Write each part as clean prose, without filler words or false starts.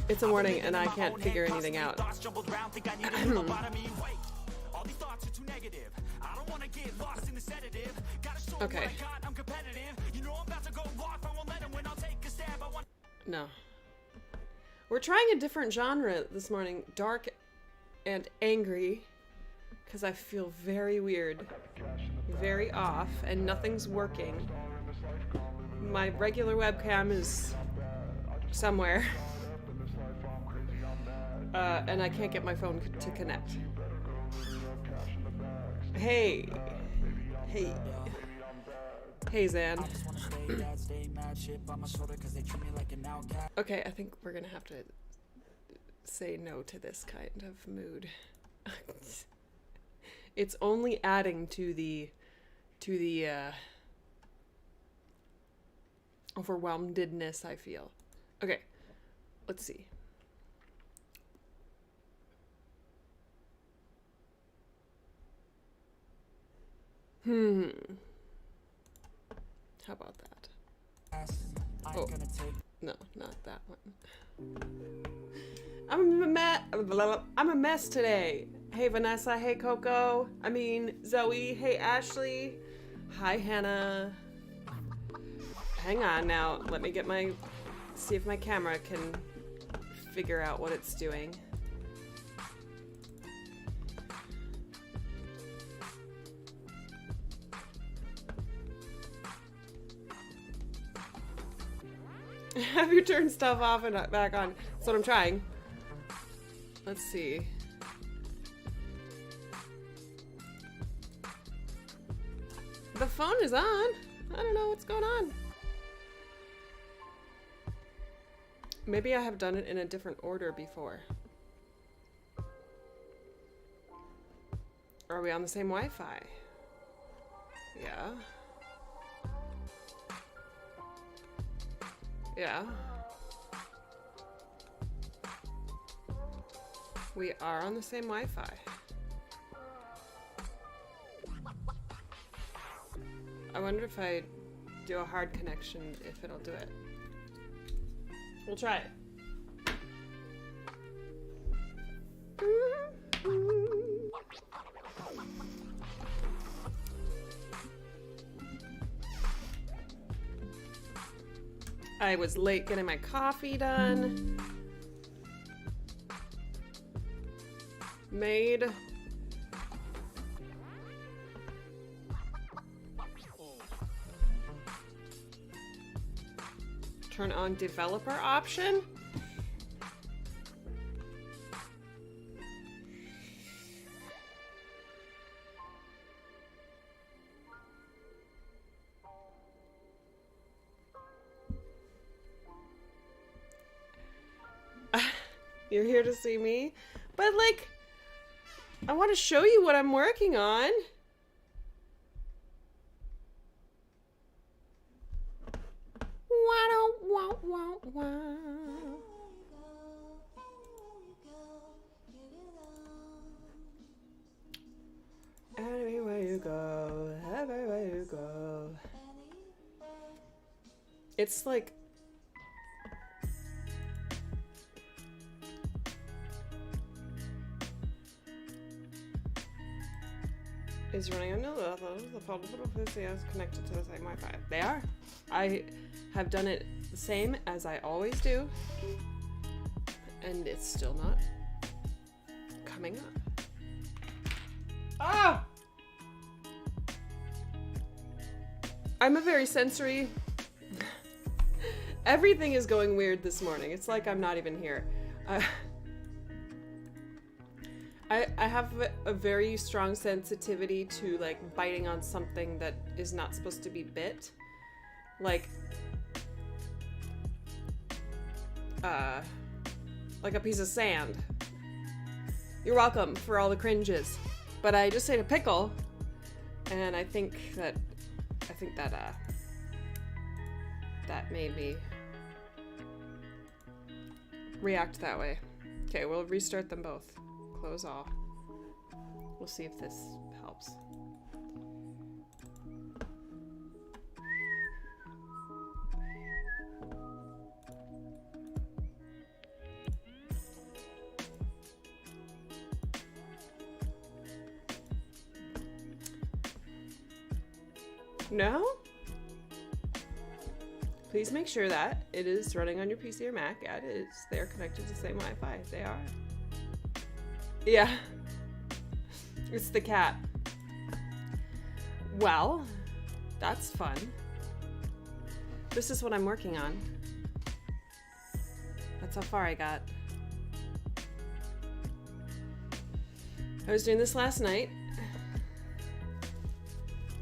It's a morning and I can't figure anything out. Okay. No. We're trying a different genre this morning. Dark and angry. Because I feel very weird. Very off. And nothing's working. My regular webcam is somewhere. And I can't get my phone to connect. Hey. Hey. Hey, Zan. Okay, I think we're gonna have to say no to this kind of mood. It's only adding to the overwhelmedness I feel. Okay, let's see. How about that? Oh, no, not that one. I'm a mess today. Hey Vanessa, hey Coco. I mean Zoe, hey Ashley. Hi Hannah. Hang on now. Let me see if my camera can figure out what it's doing. Have you turned stuff off and back on? That's what I'm trying. Let's see. The phone is on. I don't know what's going on. Maybe I have done it in a different order before. Are we on the same Wi-Fi? Yeah. Yeah. We are on the same Wi-Fi. I wonder if I do a hard connection, if it'll do it. We'll try it. I was late getting my coffee done. Made. Turn on developer option. You're here to see me, but like, I want to show you what I'm working on. Anywhere you go, everywhere you go. It's like is running on the phone is connected to the same Wi-Fi. They are. I have done it the same as I always do, and it's still not coming up. Ah! I'm a very sensory. Everything is going weird this morning. It's like I'm not even here. I have a very strong sensitivity to like biting on something that is not supposed to be bit. Like a piece of sand. You're welcome for all the cringes. But I just ate a pickle, and I think that that made me react that way. Okay, we'll restart them both. Close all. We'll see if this helps. No? Please make sure that it is running on your PC or Mac. Yeah, it is. They're connected to the same Wi-Fi. They are. Yeah. It's the cat. Well, that's fun. This is what I'm working on. That's how far I got. I was doing this last night.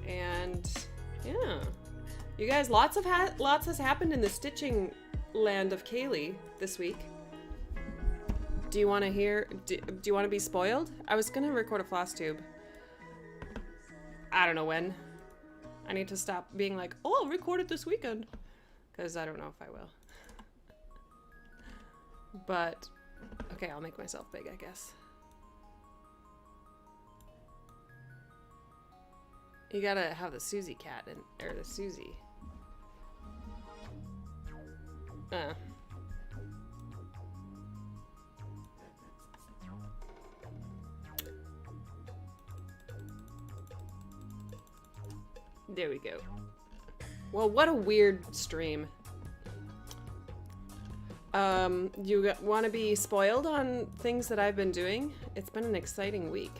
And yeah. You guys, lots has happened in the stitching land of Kaylee this week. Do you want to hear? Do you want to be spoiled? I was gonna record a floss tube. I don't know when. I need to stop being like, oh, I'll record it this weekend, because I don't know if I will. But okay, I'll make myself big, I guess. You gotta have the Susie cat or the Susie. There we go. Well, what a weird stream. You want to be spoiled on things that I've been doing? It's been an exciting week.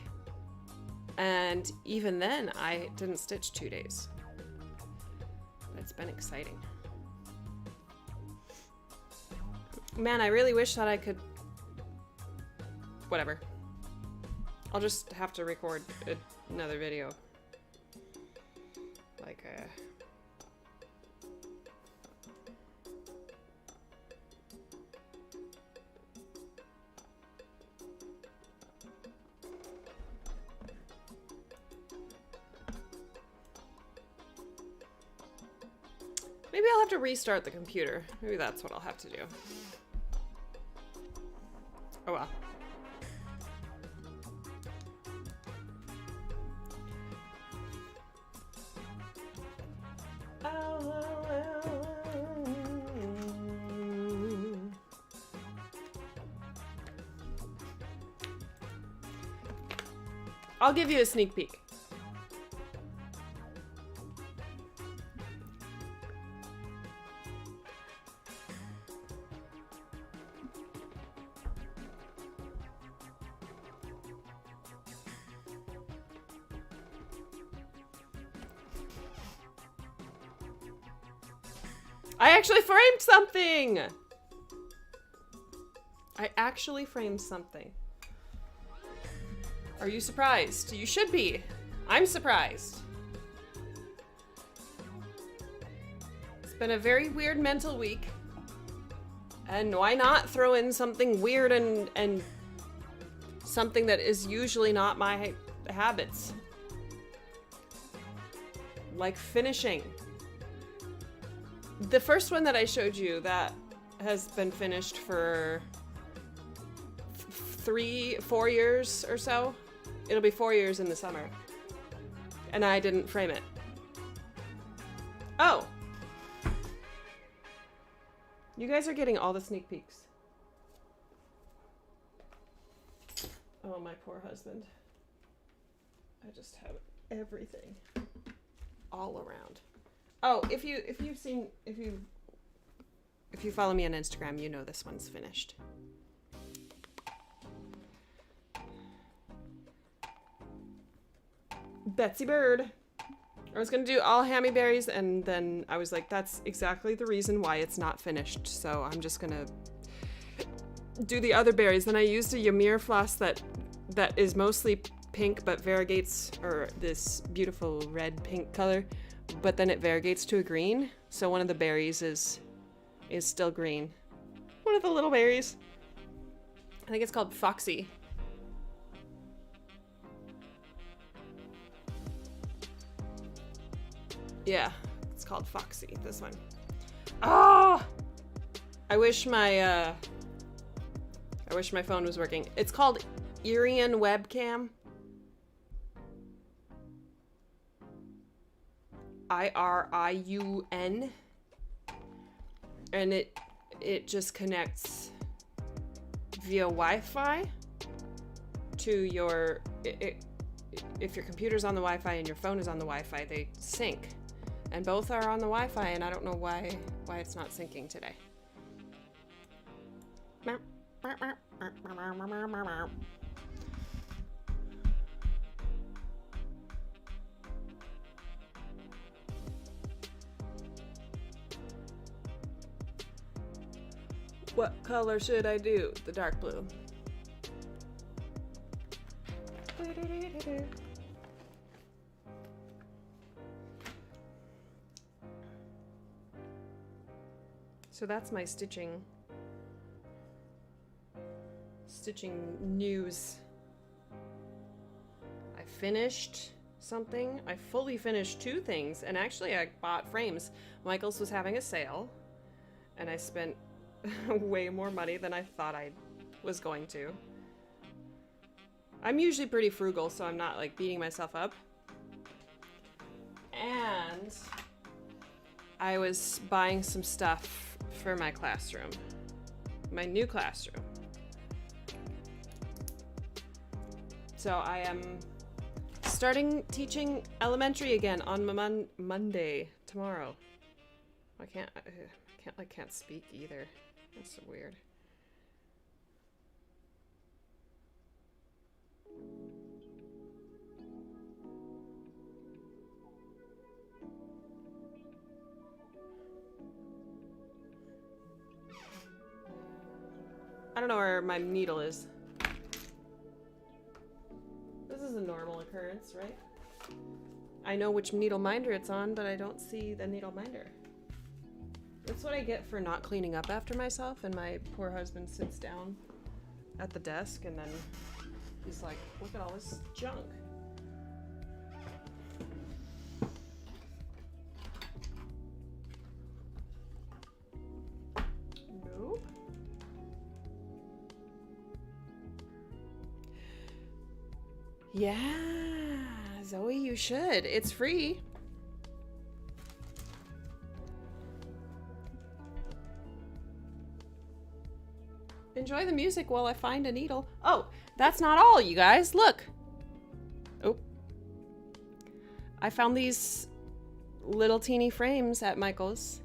And even then, I didn't stitch 2 days. It's been exciting. Man, I really wish that I could... Whatever. I'll just have to record another video. Like, maybe I'll have to restart the computer. Maybe that's what I'll have to do. Oh well. I'll give you a sneak peek. I actually framed something! I actually framed something. Are you surprised? You should be. I'm surprised. It's been a very weird mental week. And why not throw in something weird and something that is usually not my habits? Like finishing. The first one that I showed you that has been finished for 3-4 years or so. It'll be 4 years in the summer. And I didn't frame it. Oh! You guys are getting all the sneak peeks. Oh, my poor husband. I just have everything all around. Oh, if you follow me on Instagram, you know this one's finished. Betsy Bird. I was gonna do all hammy berries, and then I was like, that's exactly the reason why it's not finished. So I'm just gonna do the other berries. Then I used a Ymir floss that is mostly pink, but variegates, or this beautiful red pink color, but then it variegates to a green. So one of the berries is still green. One of the little berries. I think it's called Foxy. Yeah, it's called Foxy, this one. Oh! I wish my phone was working. It's called Iriun Webcam. IRIUN. And it just connects via Wi-Fi to your... If your computer's on the Wi-Fi and your phone is on the Wi-Fi, they sync. And both are on the Wi-Fi, and I don't know why it's not syncing today. What color should I do? The dark blue. So that's my stitching news. I finished something. I fully finished 2 things, and actually I bought frames. Michaels was having a sale, and I spent way more money than I thought I was going to. I'm usually pretty frugal, so I'm not like beating myself up. And I was buying some stuff for my classroom, my new classroom. So I am starting teaching elementary again on Monday, tomorrow. I can't speak either. That's so weird. I don't know where my needle is. This is a normal occurrence, right? I know which needle minder it's on, but I don't see the needle minder. That's what I get for not cleaning up after myself, and my poor husband sits down at the desk and then he's like, look at all this junk. Nope. Yeah, Zoe, you should. It's free. Enjoy the music while I find a needle. Oh, that's not all, you guys. Look. Oh. I found these little teeny frames at Michael's.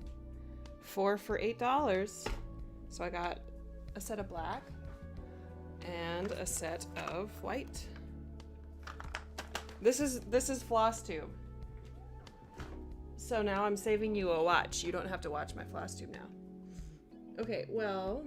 4 for $8. So I got a set of black and a set of white. This is floss tube. So now I'm saving you a watch. You don't have to watch my floss tube now. Okay, well,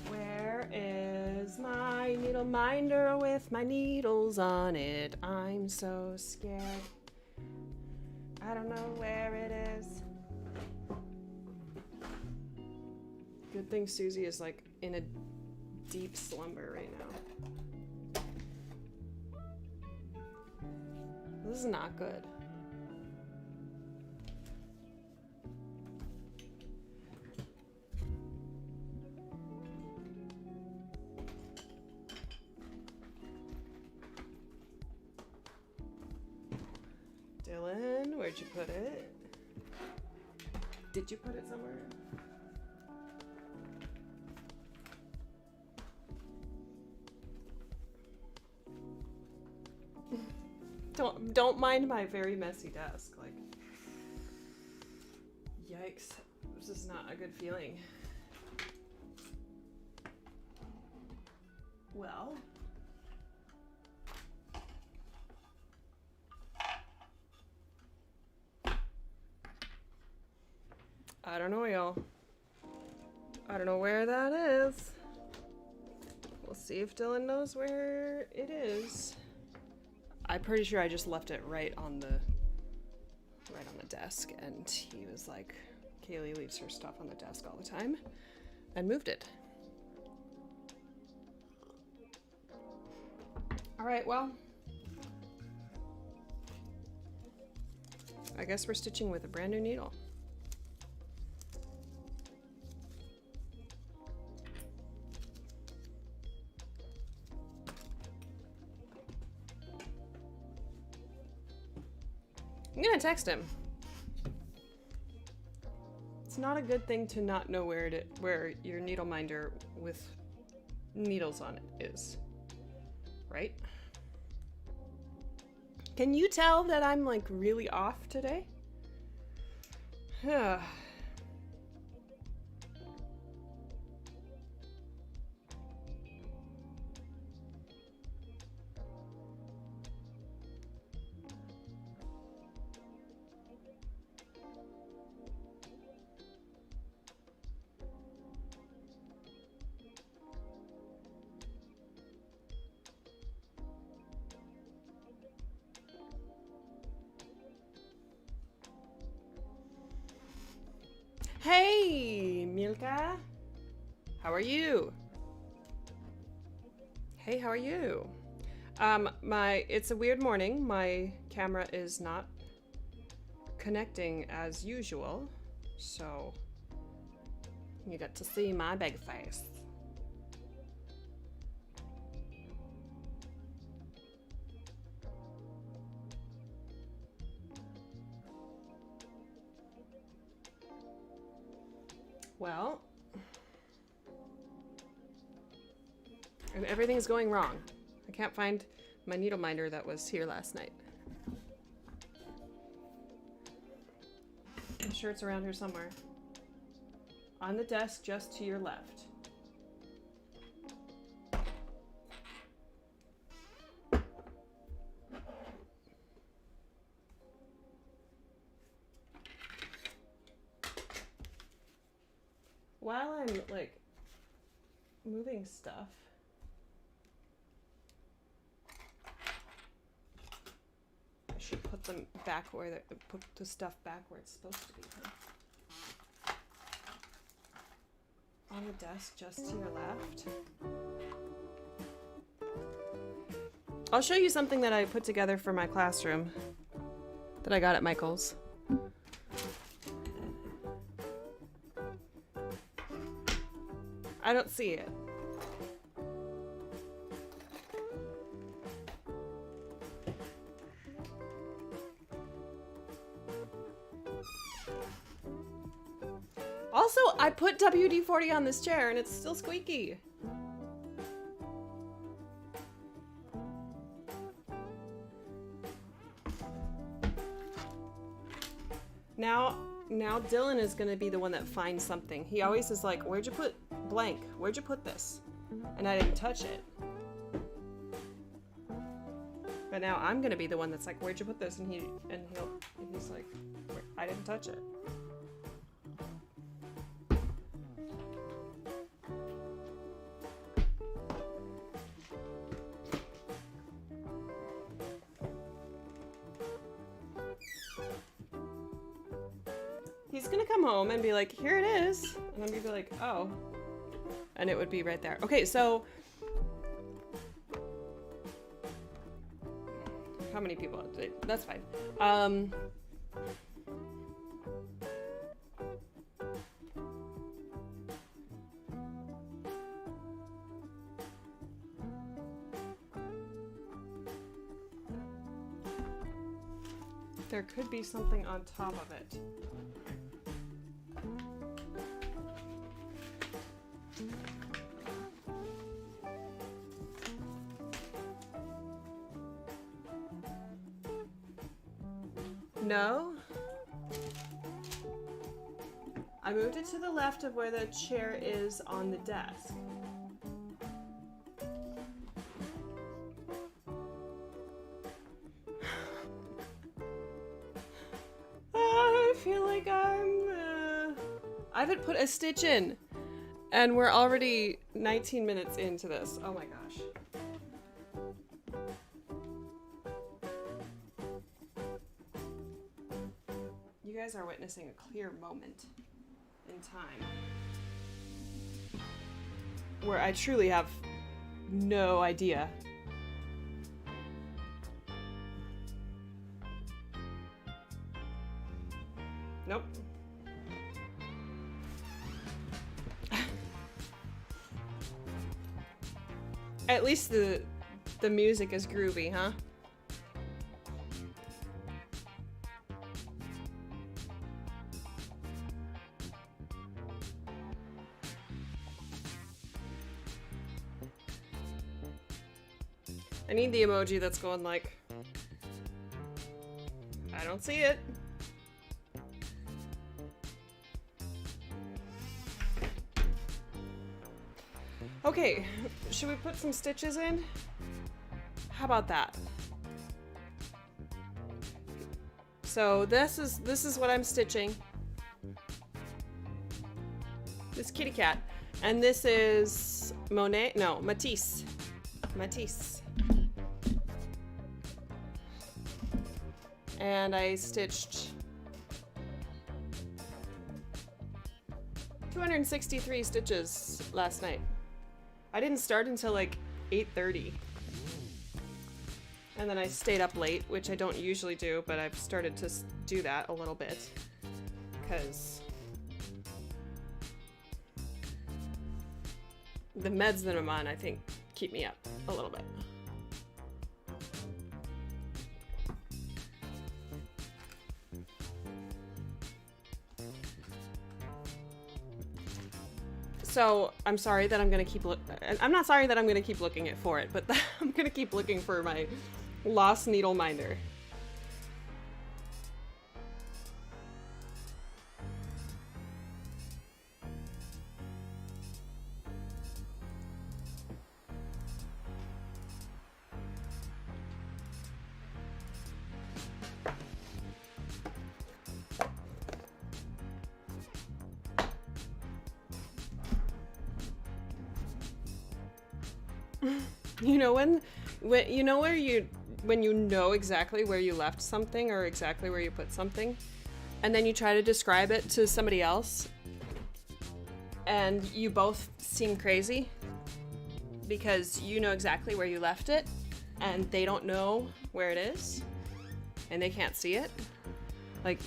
where is my needle minder with my needles on it? I'm so scared. I don't know where it is. Good thing Susie is like in a deep slumber right now. This is not good. Dylan, where'd you put it? Did you put it somewhere? Don't mind my very messy desk. Like, yikes. This is not a good feeling. Well, I don't know, y'all. I don't know where that is. We'll see if Dylan knows where it is. I'm pretty sure I just left it right on the desk, and he was like, Kaylee leaves her stuff on the desk all the time, and moved it. All right, well, I guess we're stitching with a brand new needle. I'm gonna text him. It's not a good thing to not know where your needle minder with needles on it is. Right? Can you tell that I'm like really off today? Hey, Milka. How are you? Hey, how are you? It's a weird morning. My camera is not connecting as usual, so you get to see my big face. Well, and everything's going wrong. I can't find my needle minder that was here last night. I'm sure it's around here somewhere. On the desk just to your left. While I'm like moving stuff, I should put them back where put the stuff back where it's supposed to be. Huh? On the desk just to your left. I'll show you something that I put together for my classroom that I got at Michael's. I don't see it. Also, I put WD-40 on this chair and it's still squeaky. Now Dylan is gonna be the one that finds something. He always is like, where'd you put blank? Where'd you put this? And I didn't touch it. But now I'm gonna be the one that's like, where'd you put this? And he's like, I didn't touch it. He's gonna come home and be like, here it is. And I'm gonna be like, oh. And it would be right there. Okay, so how many people? That's fine. There could be something on top of it. No. I moved it to the left of where the chair is on the desk. I feel like I haven't put a stitch in, and we're already 19 minutes into this. Oh my gosh. You guys are witnessing a clear moment in time where I truly have no idea. Nope. At least the music is groovy, huh? I need the emoji that's going like... I don't see it. Okay, should we put some stitches in? How about that? So this is what I'm stitching. This kitty cat. And this is Monet, no, Matisse. Matisse. And I stitched 263 stitches last night. I didn't start until like 8:30. And then I stayed up late, which I don't usually do, but I've started to do that a little bit. Because the meds that I'm on, I think, keep me up a little bit. So I'm sorry that I'm gonna keep I'm not sorry that I'm gonna keep looking for it, but I'm gonna keep looking for my lost needle minder. You know when you know when you know exactly where you left something or exactly where you put something, and then you try to describe it to somebody else, and you both seem crazy because you know exactly where you left it, and they don't know where it is, and they can't see it. Like,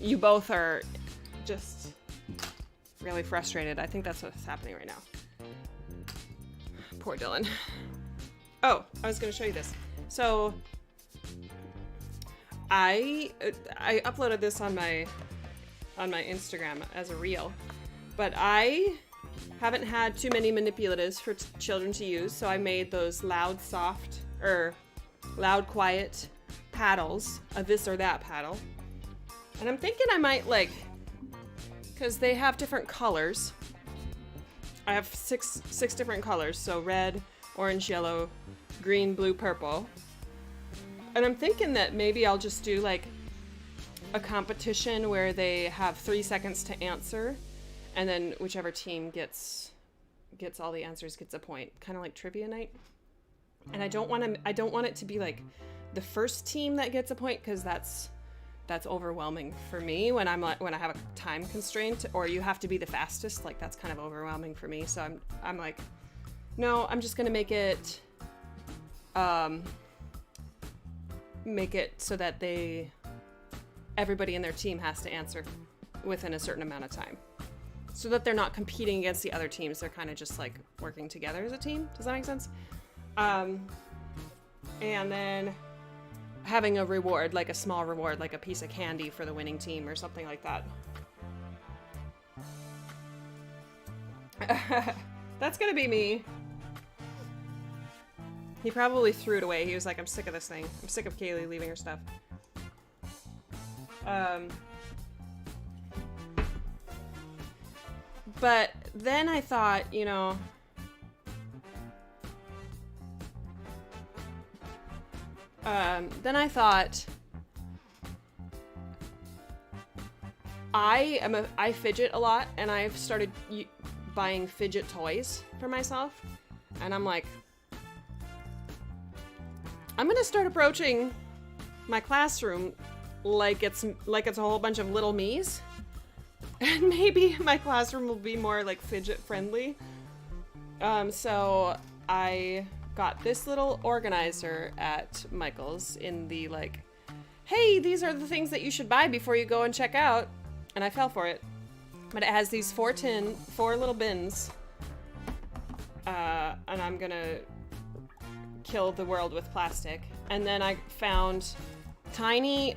you both are just really frustrated. I think that's what's happening right now. Poor Dylan. Oh, I was gonna show you this. So I uploaded this on my Instagram as a reel, but I haven't had too many manipulatives for children to use, so I made those loud, soft, or loud, quiet paddles, a this or that paddle. And I'm thinking I might like, because they have different colors. I have six different colors, so red, orange, yellow, green, blue, purple. And I'm thinking that maybe I'll just do like a competition where they have 3 seconds to answer, and then whichever team gets all the answers gets a point, kind of like trivia night. And I don't want it to be like the first team that gets a point, because that's overwhelming for me when I have a time constraint, or you have to be the fastest. Like, that's kind of overwhelming for me. So I'm like, no, I'm just gonna make it so that everybody in their team has to answer within a certain amount of time, so that they're not competing against the other teams. They're kind of just like working together as a team. Does that make sense? And then having a reward, like a small reward, like a piece of candy for the winning team or something like that. That's gonna be me. He probably threw it away. He was like, I'm sick of this thing. I'm sick of Kaylee leaving her stuff. But then I thought, you know, I fidget a lot, and I've started buying fidget toys for myself, and I'm like, I'm gonna start approaching my classroom like it's a whole bunch of little me's, and maybe my classroom will be more like fidget friendly. So I got this little organizer at Michael's in the like, hey, these are the things that you should buy before you go and check out. And I fell for it. But it has these 4 little bins. And I'm gonna kill the world with plastic. And then I found tiny,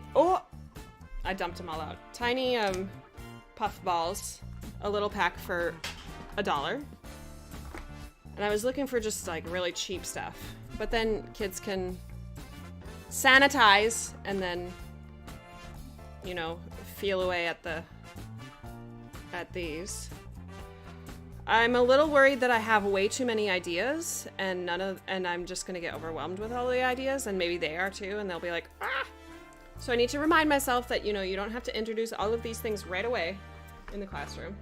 I dumped them all out. Tiny puff balls, a little pack for $1. And I was looking for just like really cheap stuff. But then kids can sanitize and then, you know, feel away at these. I'm a little worried that I have way too many ideas and I'm just gonna get overwhelmed with all the ideas, and maybe they are too, and they'll be like, ah! So I need to remind myself that, you know, you don't have to introduce all of these things right away in the classroom.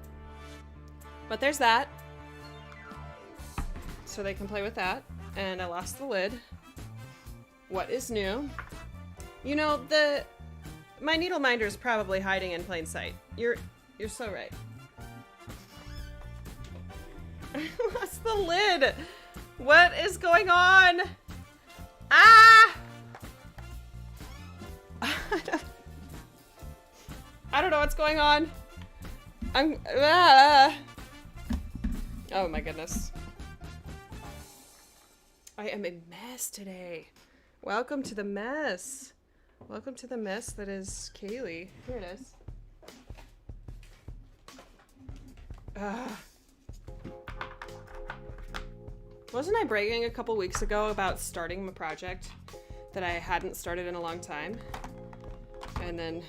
But there's that. So they can play with that. And I lost the lid. What is new? You know, my needle minder is probably hiding in plain sight. You're so right. I lost the lid. What is going on? Ah! I don't know what's going on. Oh my goodness. I am a mess today. Welcome to the mess. Welcome to the mess that is Kaylee. Here it is. Wasn't I bragging a couple weeks ago about starting my project that I hadn't started in a long time? And then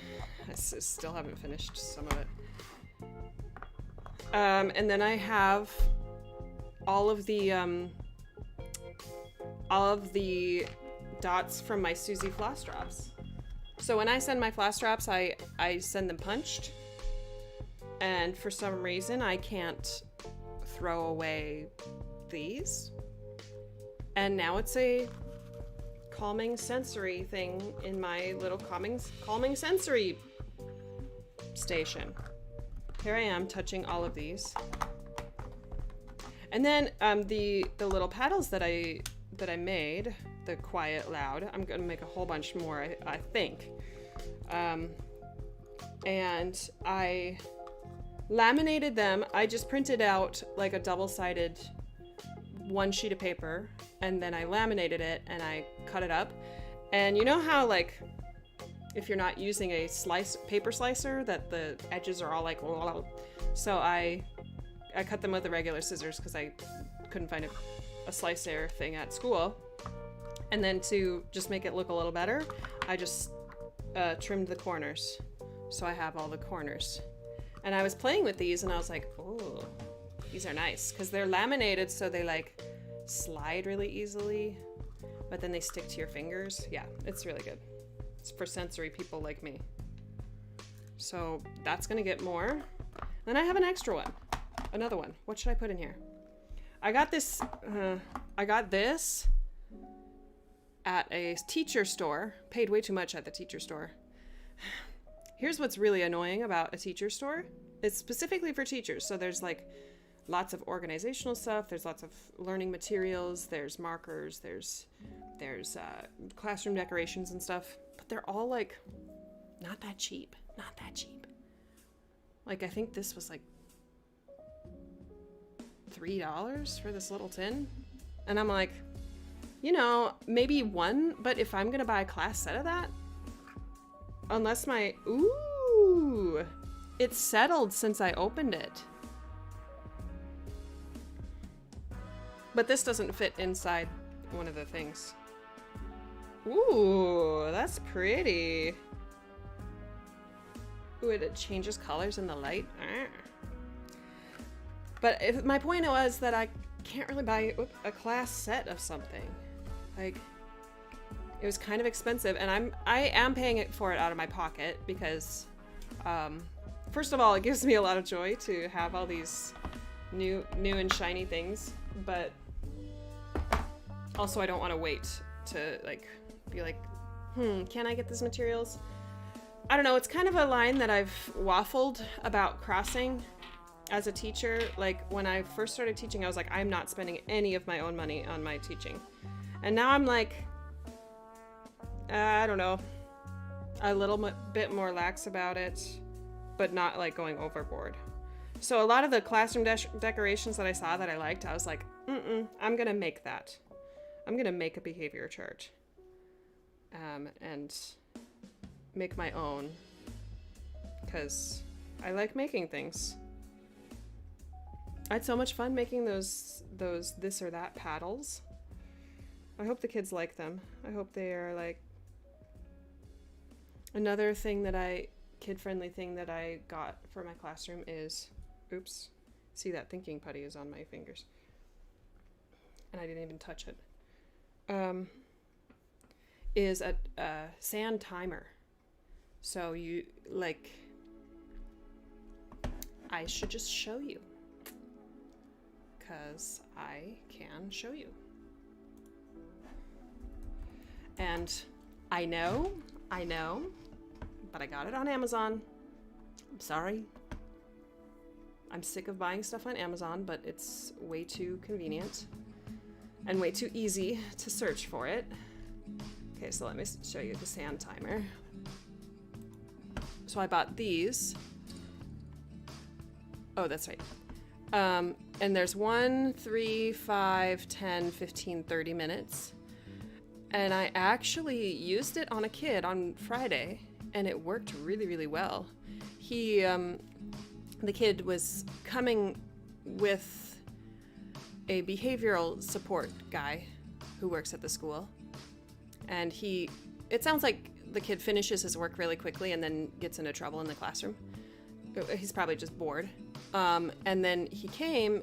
I still haven't finished some of it. And then I have all of the dots from my Susie floss drops. So when I send my floss drops, I send them punched. And for some reason, I can't throw away these. And now it's a calming sensory thing in my little calming sensory station. Here I am touching all of these. And then the little paddles that I made, the quiet loud, I'm gonna make a whole bunch more, I think. And I laminated them. I just printed out like a double-sided one sheet of paper, and then I laminated it and I cut it up. And you know how, like, if you're not using a paper slicer, that the edges are all like, so I cut them with the regular scissors because I couldn't find a slicer thing at school. And then to just make it look a little better, I just trimmed the corners. So I have all the corners. And I was playing with these and I was like, oh, these are nice. Because they're laminated so they like slide really easily, but then they stick to your fingers. Yeah, it's really good. It's for sensory people like me. So that's gonna get more. Then I have an extra one. Another one. What should I put in here? I got this at a teacher store. Paid way too much at the teacher store. Here's what's really annoying about a teacher store. It's specifically for teachers. So there's like lots of organizational stuff. There's lots of learning materials. There's markers. There's classroom decorations and stuff. But they're all like not that cheap. Not that cheap. Like I think this was like $3 for this little tin. And I'm like, you know, maybe one, but if I'm gonna buy a class set of that, unless ooh, it's settled since I opened it. But this doesn't fit inside one of the things. Ooh, that's pretty. Ooh, it changes colors in the light. But my point was that I can't really buy a class set of something. Like, it was kind of expensive, and I am paying for it out of my pocket because, first of all, it gives me a lot of joy to have all these new and shiny things, but also I don't want to wait to like be like, can I get these materials? I don't know. It's kind of a line that I've waffled about crossing as a teacher. Like when I first started teaching, I was like, I'm not spending any of my own money on my teaching, and now I'm like, I don't know, a little bit more lax about it, but not like going overboard. So a lot of the classroom decorations that I saw that I liked, I was like, I'm gonna make that. I'm gonna make a behavior chart, and make my own, because I like making things. I had so much fun making those this or that paddles. I hope the kids like them. I hope they are like... Another thing that kid-friendly thing that I got for my classroom is... Oops. See, that thinking putty is on my fingers. And I didn't even touch it. Is a sand timer. So you, like... I should just show you. Because I can show you. And I know, but I got it on Amazon. I'm sorry. I'm sick of buying stuff on Amazon, but it's way too convenient and way too easy to search for it. Okay, so let me show you the sand timer. So I bought these. Oh, that's right. And there's 1, 3, 5, 10, 15, 30 minutes. And I actually used it on a kid on Friday, and it worked really, really well. The kid was coming with a behavioral support guy who works at the school. And it sounds like the kid finishes his work really quickly and then gets into trouble in the classroom. He's probably just bored. And then he came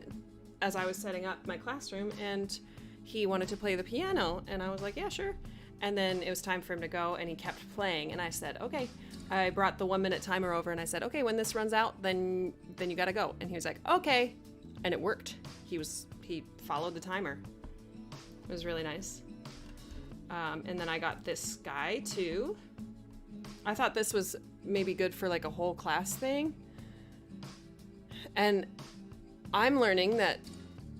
as I was setting up my classroom, and he wanted to play the piano, and I was like, yeah, sure. And then it was time for him to go, and he kept playing, and I said, okay. I brought the 1-minute timer over, and I said, okay, when this runs out, then you gotta go. And he was like, okay. And it worked. He followed the timer. It was really nice. And then I got this guy too. I thought this was maybe good for like a whole class thing. And I'm learning that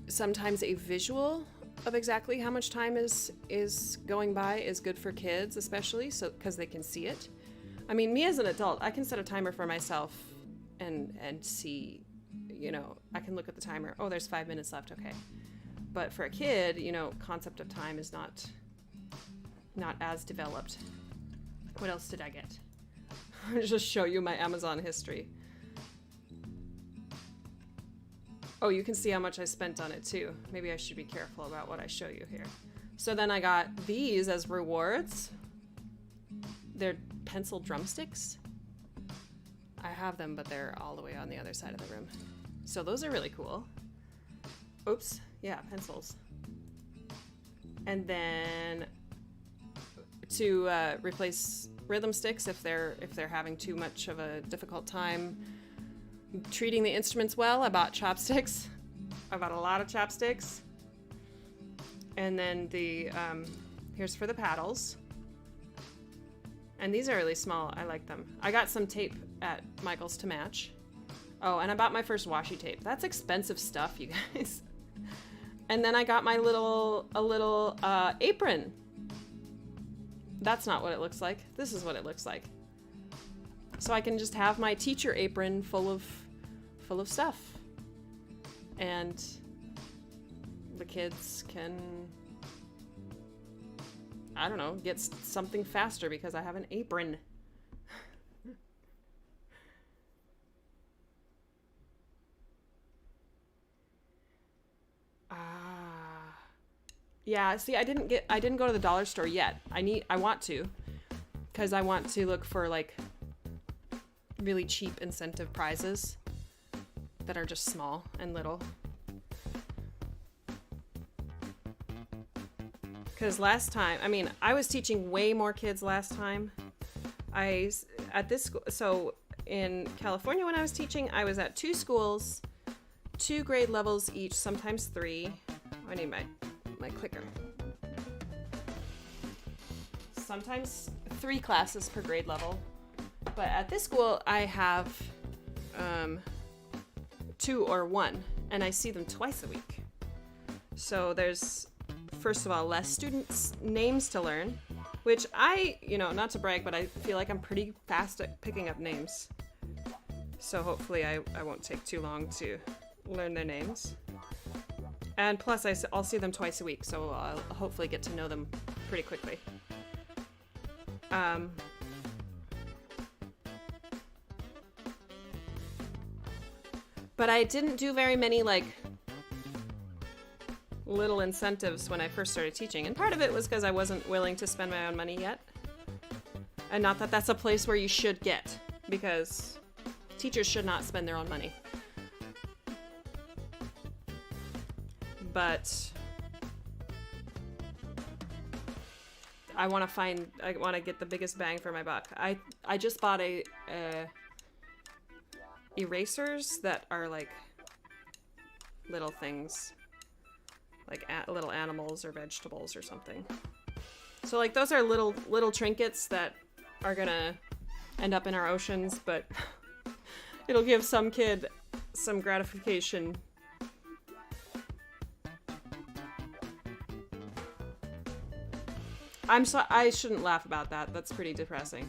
sometimes a visual of exactly how much time is going by is good for kids, especially so because they can see it. I mean, me as an adult, I can set a timer for myself and see, I can look at the timer. Oh, there's 5 minutes left. Okay. But for a kid, concept of time is not as developed. What else did I get? I'll just show you my Amazon history. Oh, you can see how much I spent on it too. Maybe I should be careful about what I show you here. So then I got these as rewards. They're pencil drumsticks. I have them, but they're all the way on the other side of the room. So those are really cool. Oops, yeah, pencils. And then to replace rhythm sticks if they're having too much of a difficult time treating the instruments well, I bought chopsticks. I bought a lot of chopsticks. And then here's for the paddles. And these are really small. I like them. I got some tape at Michael's to match. Oh, and I bought my first washi tape. That's expensive stuff, you guys. And then I got my little apron. That's not what it looks like. This is what it looks like. So I can just have my teacher apron full of stuff. And the kids can, I don't know, get something faster because I have an apron. Yeah, see, I didn't go to the dollar store yet. I want to, because I want to look for like really cheap incentive prizes that are just small and little. Because last time, I was teaching way more kids last time. At this school, so in California when I was teaching, I was at 2 schools, 2 grade levels each, sometimes 3. I need my clicker. Sometimes 3 classes per grade level. But at this school, I have 2 or 1, and I see them twice a week. So there's, first of all, less students' names to learn, which not to brag, but I feel like I'm pretty fast at picking up names. So hopefully I won't take too long to learn their names. And plus, I'll see them twice a week, so I'll hopefully get to know them pretty quickly. But I didn't do very many, like, little incentives when I first started teaching. And part of it was because I wasn't willing to spend my own money yet. And not that that's a place where you should get, because teachers should not spend their own money. But I want to get the biggest bang for my buck. I just bought erasers that are like little things, like little animals or vegetables or something. So like those are little trinkets that are gonna end up in our oceans, but it'll give some kid some gratification. I shouldn't laugh about that. That's pretty depressing.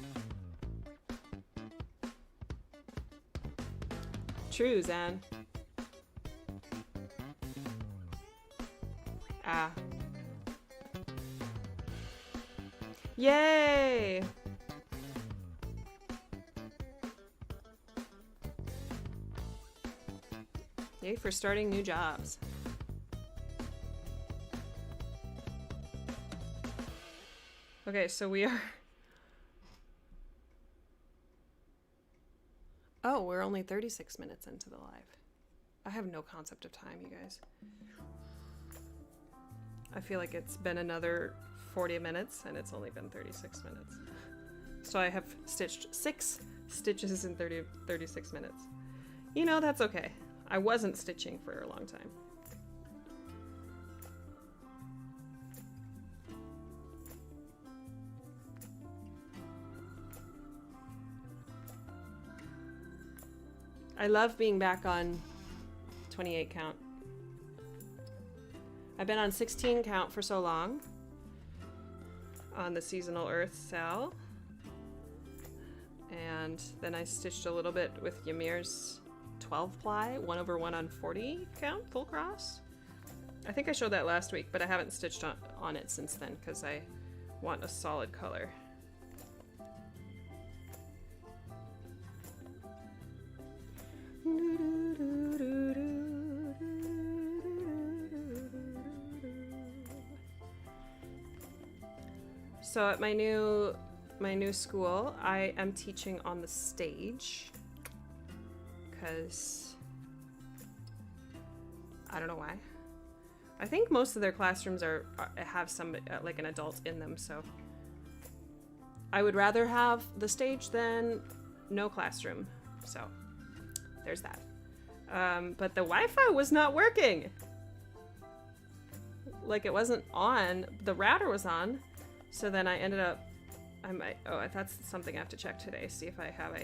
True, Zan. Ah. Yay! Yay for starting new jobs. Okay, so we are... Oh, we're only 36 minutes into the live. I have no concept of time, you guys. I feel like it's been another 40 minutes, and it's only been 36 minutes. So I have stitched 6 stitches in 36 minutes. You know, that's okay. I wasn't stitching for a long time. I love being back on 28 count. I've been on 16 count for so long on the seasonal earth cell. And then I stitched a little bit with Ymir's 12 ply, 1/1 on 40 count, full cross. I think I showed that last week, but I haven't stitched on it since then because I want a solid color. So at my new school, I am teaching on the stage because I don't know why. I think most of their classrooms have some like an adult in them, so I would rather have the stage than no classroom. So there's that. But the Wi-Fi was not working. Like it wasn't on. The router was on. So then I ended up, that's something I have to check today. See if I have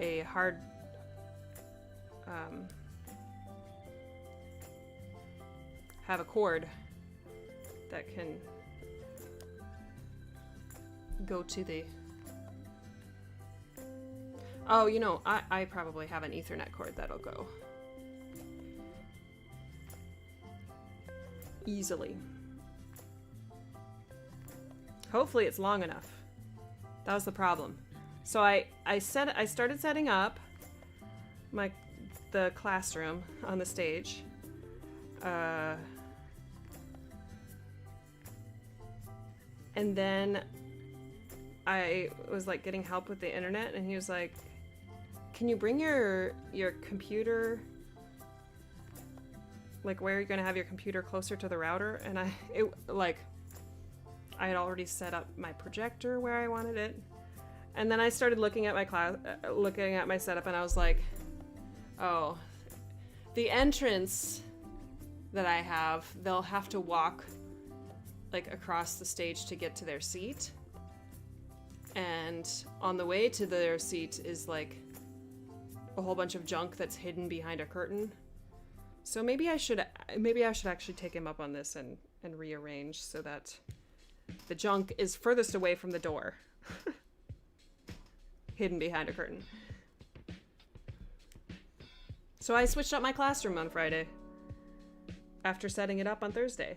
a hard, have a cord that can go to the, oh, you know, I probably have an Ethernet cord that'll go easily. Hopefully it's long enough. That was the problem. So I started setting up the classroom on the stage. And then I was like getting help with the internet, and he was like, "Can you bring your computer, like where are you gonna have your computer, closer to the router?" And I had already set up my projector where I wanted it. And then I started looking at my setup, and I was like, oh, the entrance that I have, they'll have to walk like across the stage to get to their seat. And on the way to their seat is like a whole bunch of junk that's hidden behind a curtain. So maybe I should actually take him up on this and rearrange so that the junk is furthest away from the door. Hidden behind a curtain. So I switched up my classroom on Friday after setting it up on Thursday.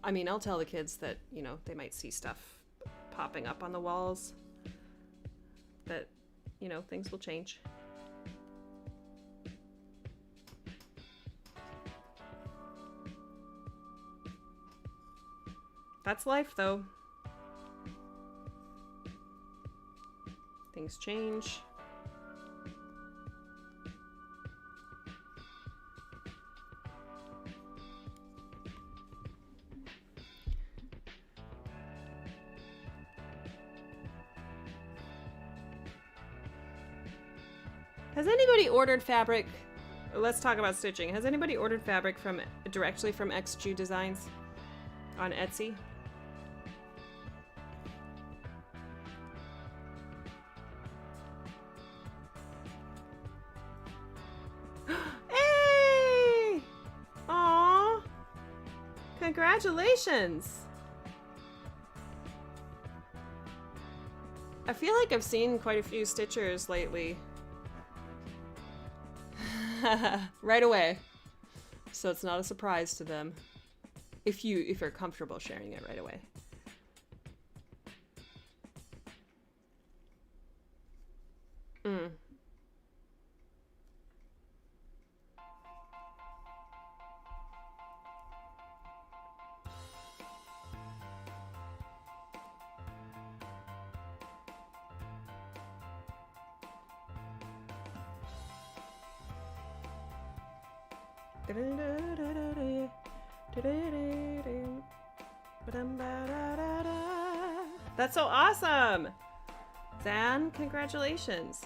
I mean, I'll tell the kids that, you know, they might see stuff popping up on the walls, that, you know, things will change. That's life, though. Things change. Has anybody ordered fabric? Let's talk about stitching. Has anybody ordered fabric directly from XG Designs on Etsy? Hey! Aww! Congratulations! I feel like I've seen quite a few Stitchers lately. Right away. So it's not a surprise to them. If you're comfortable sharing it right away. Mm. That's so awesome! Zan, congratulations.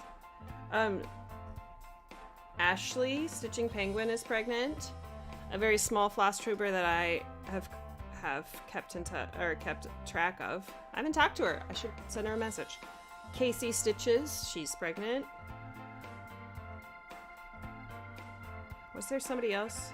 Ashley, Stitching Penguin, is pregnant. A very small floss trooper that I have kept track of. I haven't talked to her. I should send her a message. Casey Stitches, she's pregnant. Was there somebody else?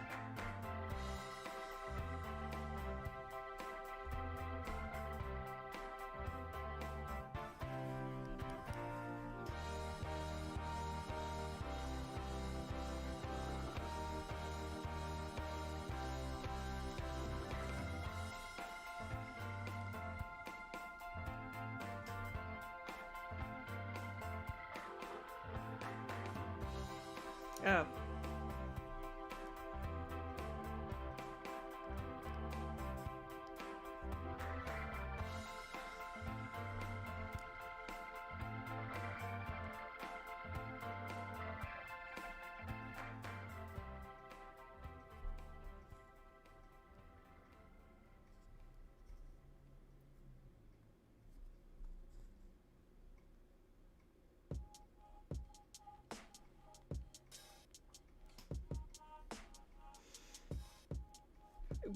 Oh.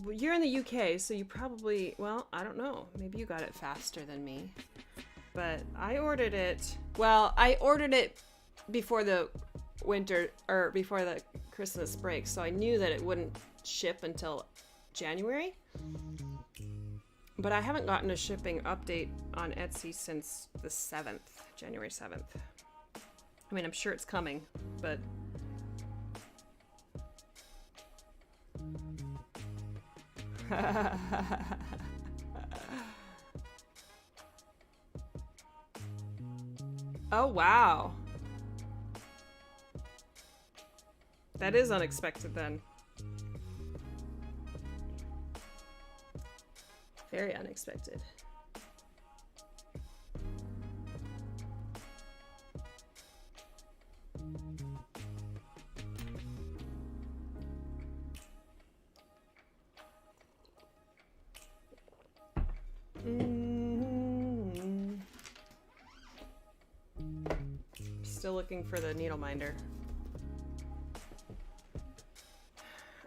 You're in the UK, so you probably, well, I don't know. Maybe you got it faster than me. But I ordered it, well, I ordered it before the winter, or before the Christmas break, so I knew that it wouldn't ship until January. But I haven't gotten a shipping update on Etsy since the 7th, January 7th. I mean, I'm sure it's coming, but... Oh, wow. That is unexpected then. Very unexpected. Still looking for the needle minder.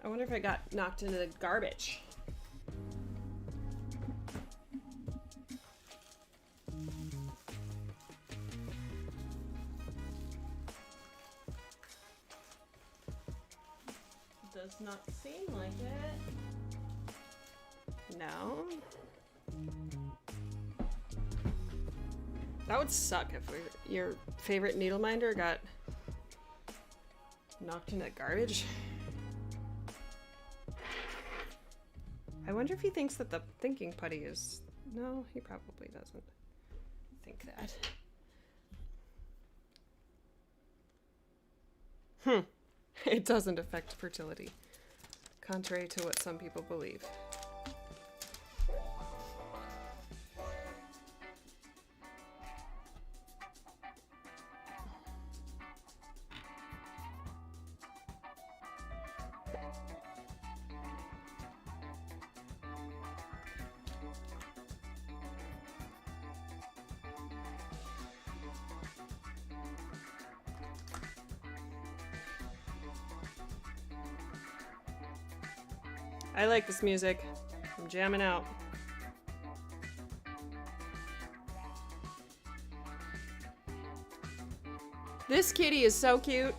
I wonder if I got knocked into the garbage. Does not seem like it. No. That would suck if your favorite needle minder got knocked into garbage. I wonder if he thinks that the thinking putty is... No, he probably doesn't think that. It doesn't affect fertility, contrary to what some people believe. I like this music. I'm jamming out. This kitty is so cute.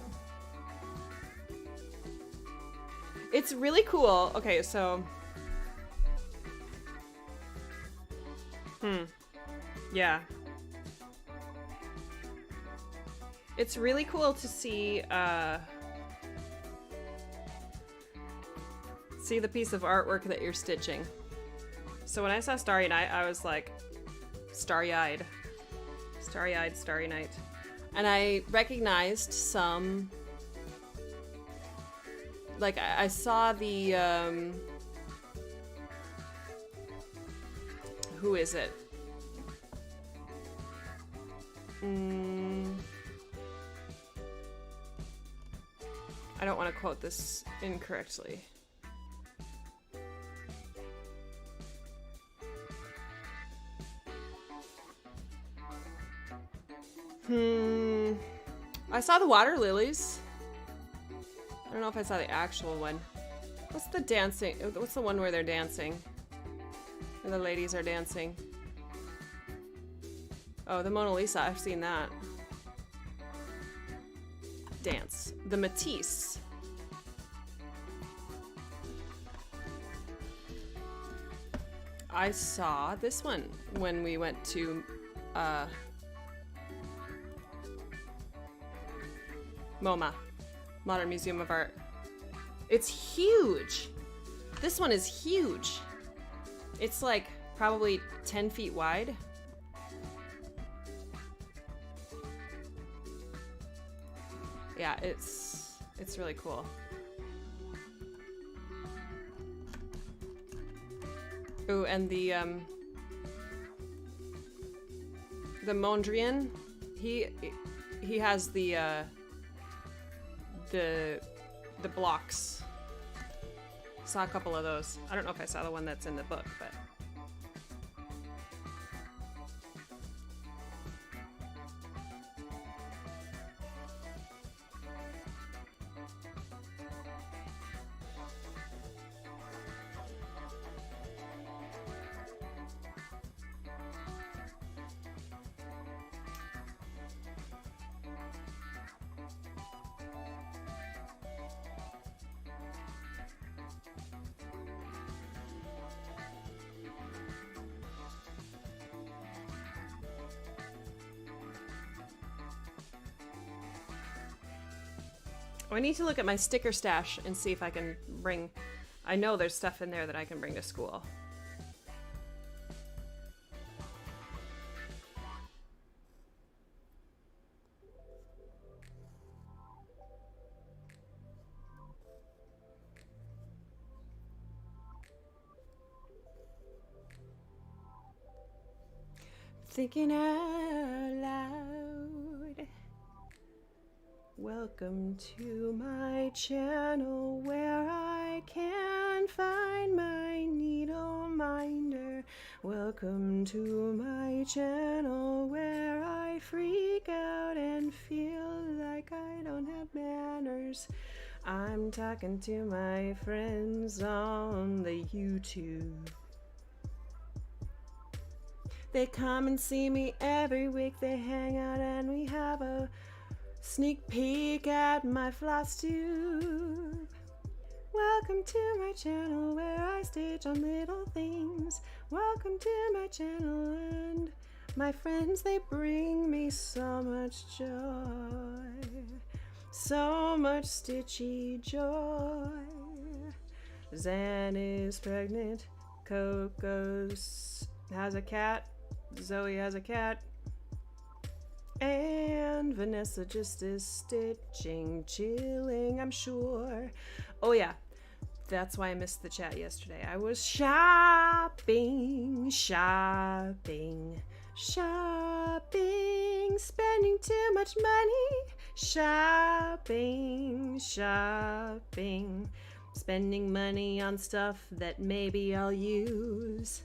It's really cool. Okay, so... Yeah. It's really cool to see, see the piece of artwork that you're stitching. So when I saw Starry Night, I was like, starry-eyed. Starry-eyed, Starry Night. And I recognized some... Like, I saw the, who is it? I don't want to quote this incorrectly. I saw the water lilies. I don't know if I saw the actual one. What's the dancing? What's the one where they're dancing? Where the ladies are dancing? Oh, the Mona Lisa. I've seen that. Dance. The Matisse. I saw this one when we went to MoMA, Modern Museum of Art. It's huge. This one is huge. It's like probably 10 feet wide. Yeah, it's really cool. Ooh, and the Mondrian, he has the blocks. Saw a couple of those. I don't know if I saw the one that's in the book, but I need to look at my sticker stash and see if I can bring... I know there's stuff in there that I can bring to school. Thinking out loud. Welcome to my channel where I can find my needle minder. Welcome to my channel where I freak out and feel like I don't have manners. I'm talking to my friends on the YouTube. They come and see me every week. They hang out and we have a sneak peek at my floss tube. Welcome to my channel where I stitch on little things. Welcome to my channel and my friends, they bring me so much joy. So much stitchy joy. Zan is pregnant. Coco has a cat. Zoe has a cat. And Vanessa just is stitching, chilling, I'm sure. Oh yeah, that's why I missed the chat yesterday. I was shopping, spending too much money. Shopping, spending money on stuff that maybe I'll use.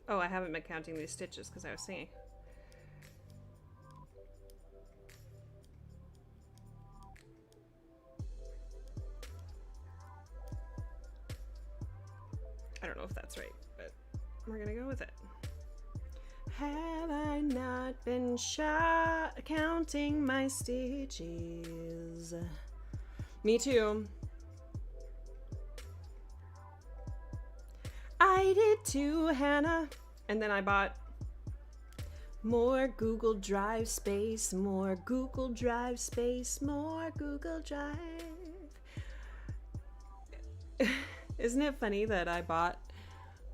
Oh, I haven't been counting these stitches because I was singing. I don't know if that's right, but we're gonna go with it. Have I not been counting my stitches? Me too. I did too, Hannah. And then I bought more Google Drive space, more Google Drive space, more Google Drive. Isn't it funny that I bought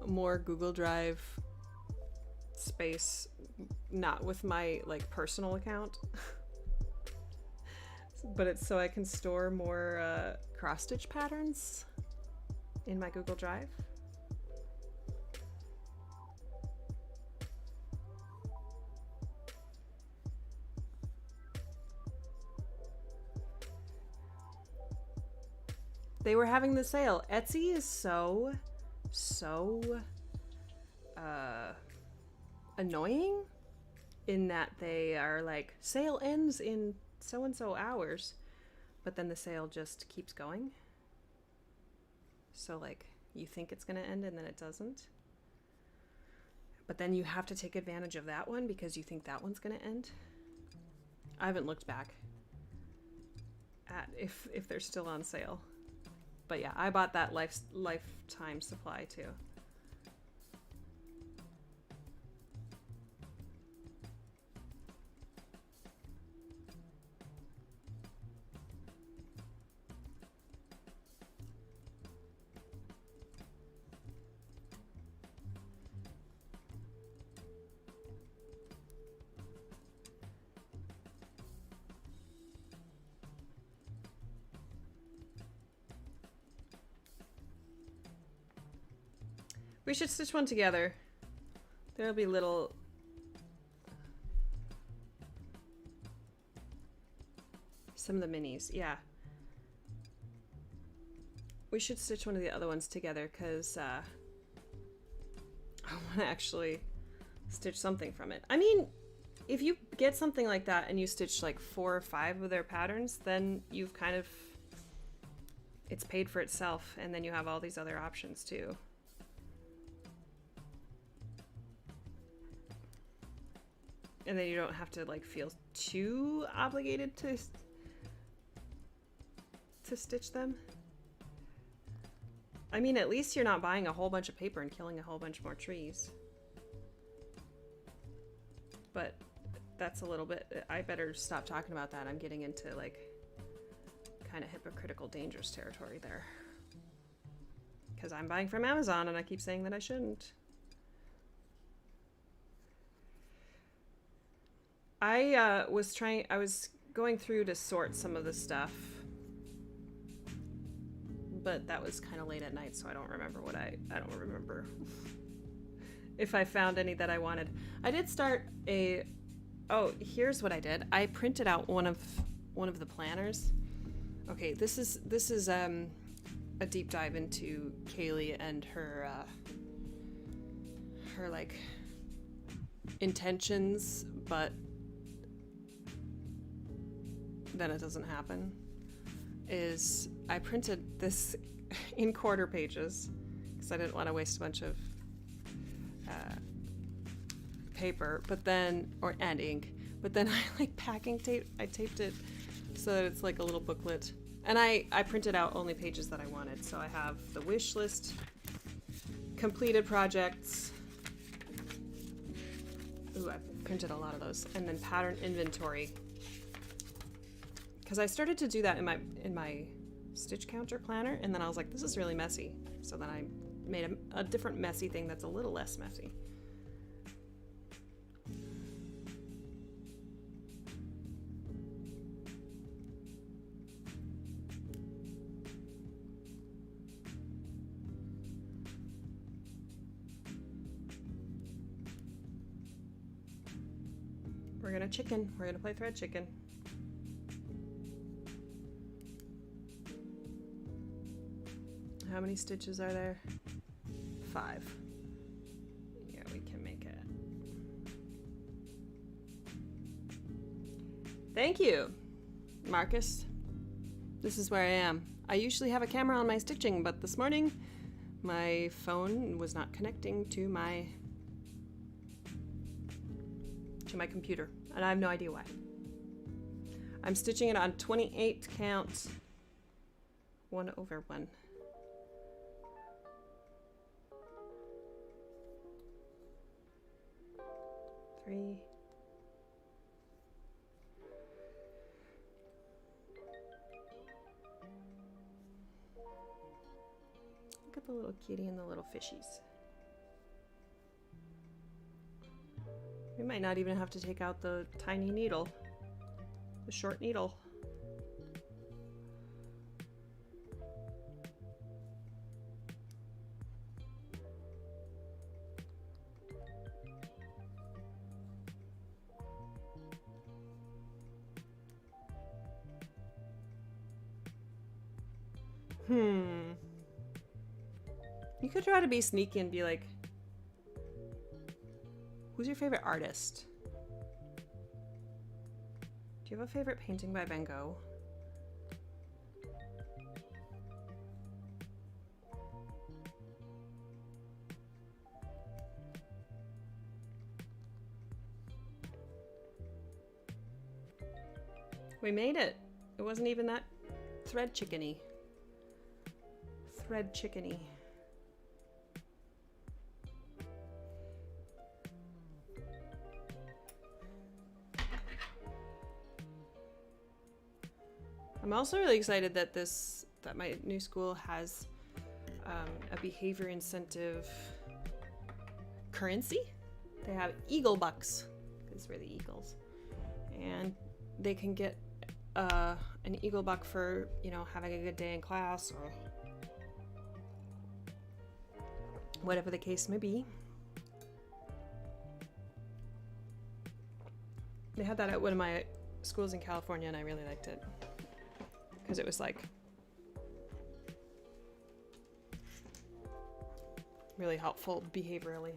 more Google Drive space, not with my like personal account, but it's so I can store more cross stitch patterns in my Google Drive. They were having the sale. Etsy is so annoying in that they are like, sale ends in so and so hours, but then the sale just keeps going. So like you think it's gonna end and then it doesn't. But then you have to take advantage of that one because you think that one's gonna end. I haven't looked back at if they're still on sale. But yeah, I bought that lifetime supply too. We should stitch one together. There'll be little... Some of the minis, yeah. We should stitch one of the other ones together because I want to actually stitch something from it. I mean, if you get something like that and you stitch like 4 or 5 of their patterns, then you've kind of... It's paid for itself, and then you have all these other options too. And then you don't have to like feel too obligated to stitch them. I mean, at least you're not buying a whole bunch of paper and killing a whole bunch more trees. But that's a little bit, I better stop talking about that. I'm getting into like kind of hypocritical dangerous territory there. Because I'm buying from Amazon and I keep saying that I shouldn't. I was going through to sort some of the stuff, but that was kind of late at night, so I don't remember what I don't remember if I found any that I wanted. I did start oh, here's what I did. I printed out one of the planners. Okay, this is a deep dive into Kaylee and her like intentions, but then it doesn't happen, is I printed this in quarter pages because I didn't want to waste a bunch of paper, and ink, but then I like packing tape, I taped it so that it's like a little booklet, and I printed out only pages that I wanted. So I have the wish list, completed projects, ooh, I printed a lot of those, and then pattern inventory. Because I started to do that in my stitch counter planner, and then I was like, this is really messy. So then I made a different messy thing that's a little less messy. We're gonna chicken. We're gonna play thread chicken. How many stitches are there? 5. Yeah, we can make it. Thank you, Marcus. This is where I am. I usually have a camera on my stitching, but this morning My phone was not connecting to my computer, and I have no idea why. I'm stitching it on 28 count 1/1. Three. Look at the little kitty and the little fishies. We might not even have to take out the tiny needle, the short needle. You could try to be sneaky and be like, who's your favorite artist? Do you have a favorite painting by Van Gogh? We made it. It wasn't even that thread chickeny. Thread chickeny. I'm also really excited that my new school has a behavior incentive currency. They have Eagle Bucks, because we're the Eagles, and they can get an Eagle Buck for, you know, having a good day in class or whatever the case may be. They had that at one of my schools in California, and I really liked it. Because it was like really helpful behaviorally.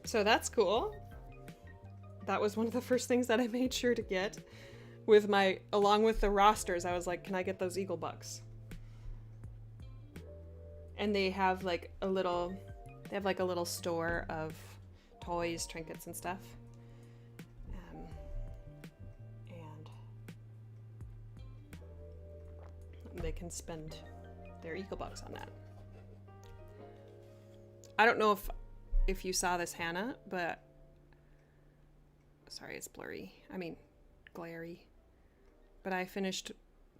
So that's cool. That was one of the first things that I made sure to get with along with the rosters. I was like, can I get those Eagle Bucks? And they have like a little store of toys, trinkets, and stuff. And they can spend their Eagle Bucks on that. I don't know if you saw this, Hannah, but sorry, it's blurry. I mean, glary. But I finished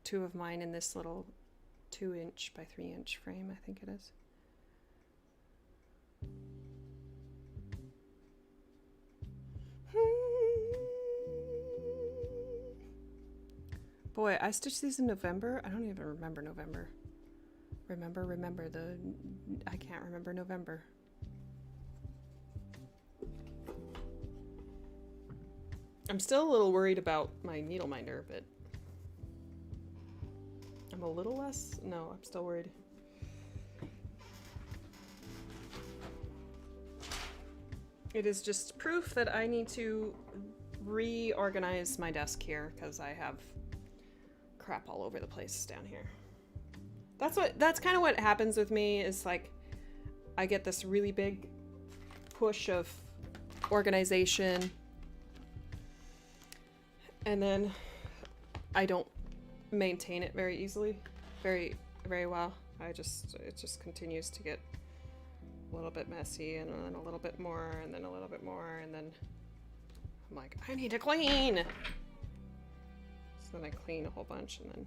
2 of mine in this little 2-inch by 3-inch frame, I think it is. Boy, I stitched these in November. I don't even remember November. I can't remember November. I'm still a little worried about my needle minder, but I'm a little less. No, I'm still worried. It is just proof that I need to reorganize my desk here because I have crap all over the place down here. That's kind of what happens with me, is like I get this really big push of organization, and then I don't maintain it very easily, very well. It just continues to get a little bit messy, and then a little bit more, and then a little bit more, and then I'm like, I need to clean. So then I clean a whole bunch, and then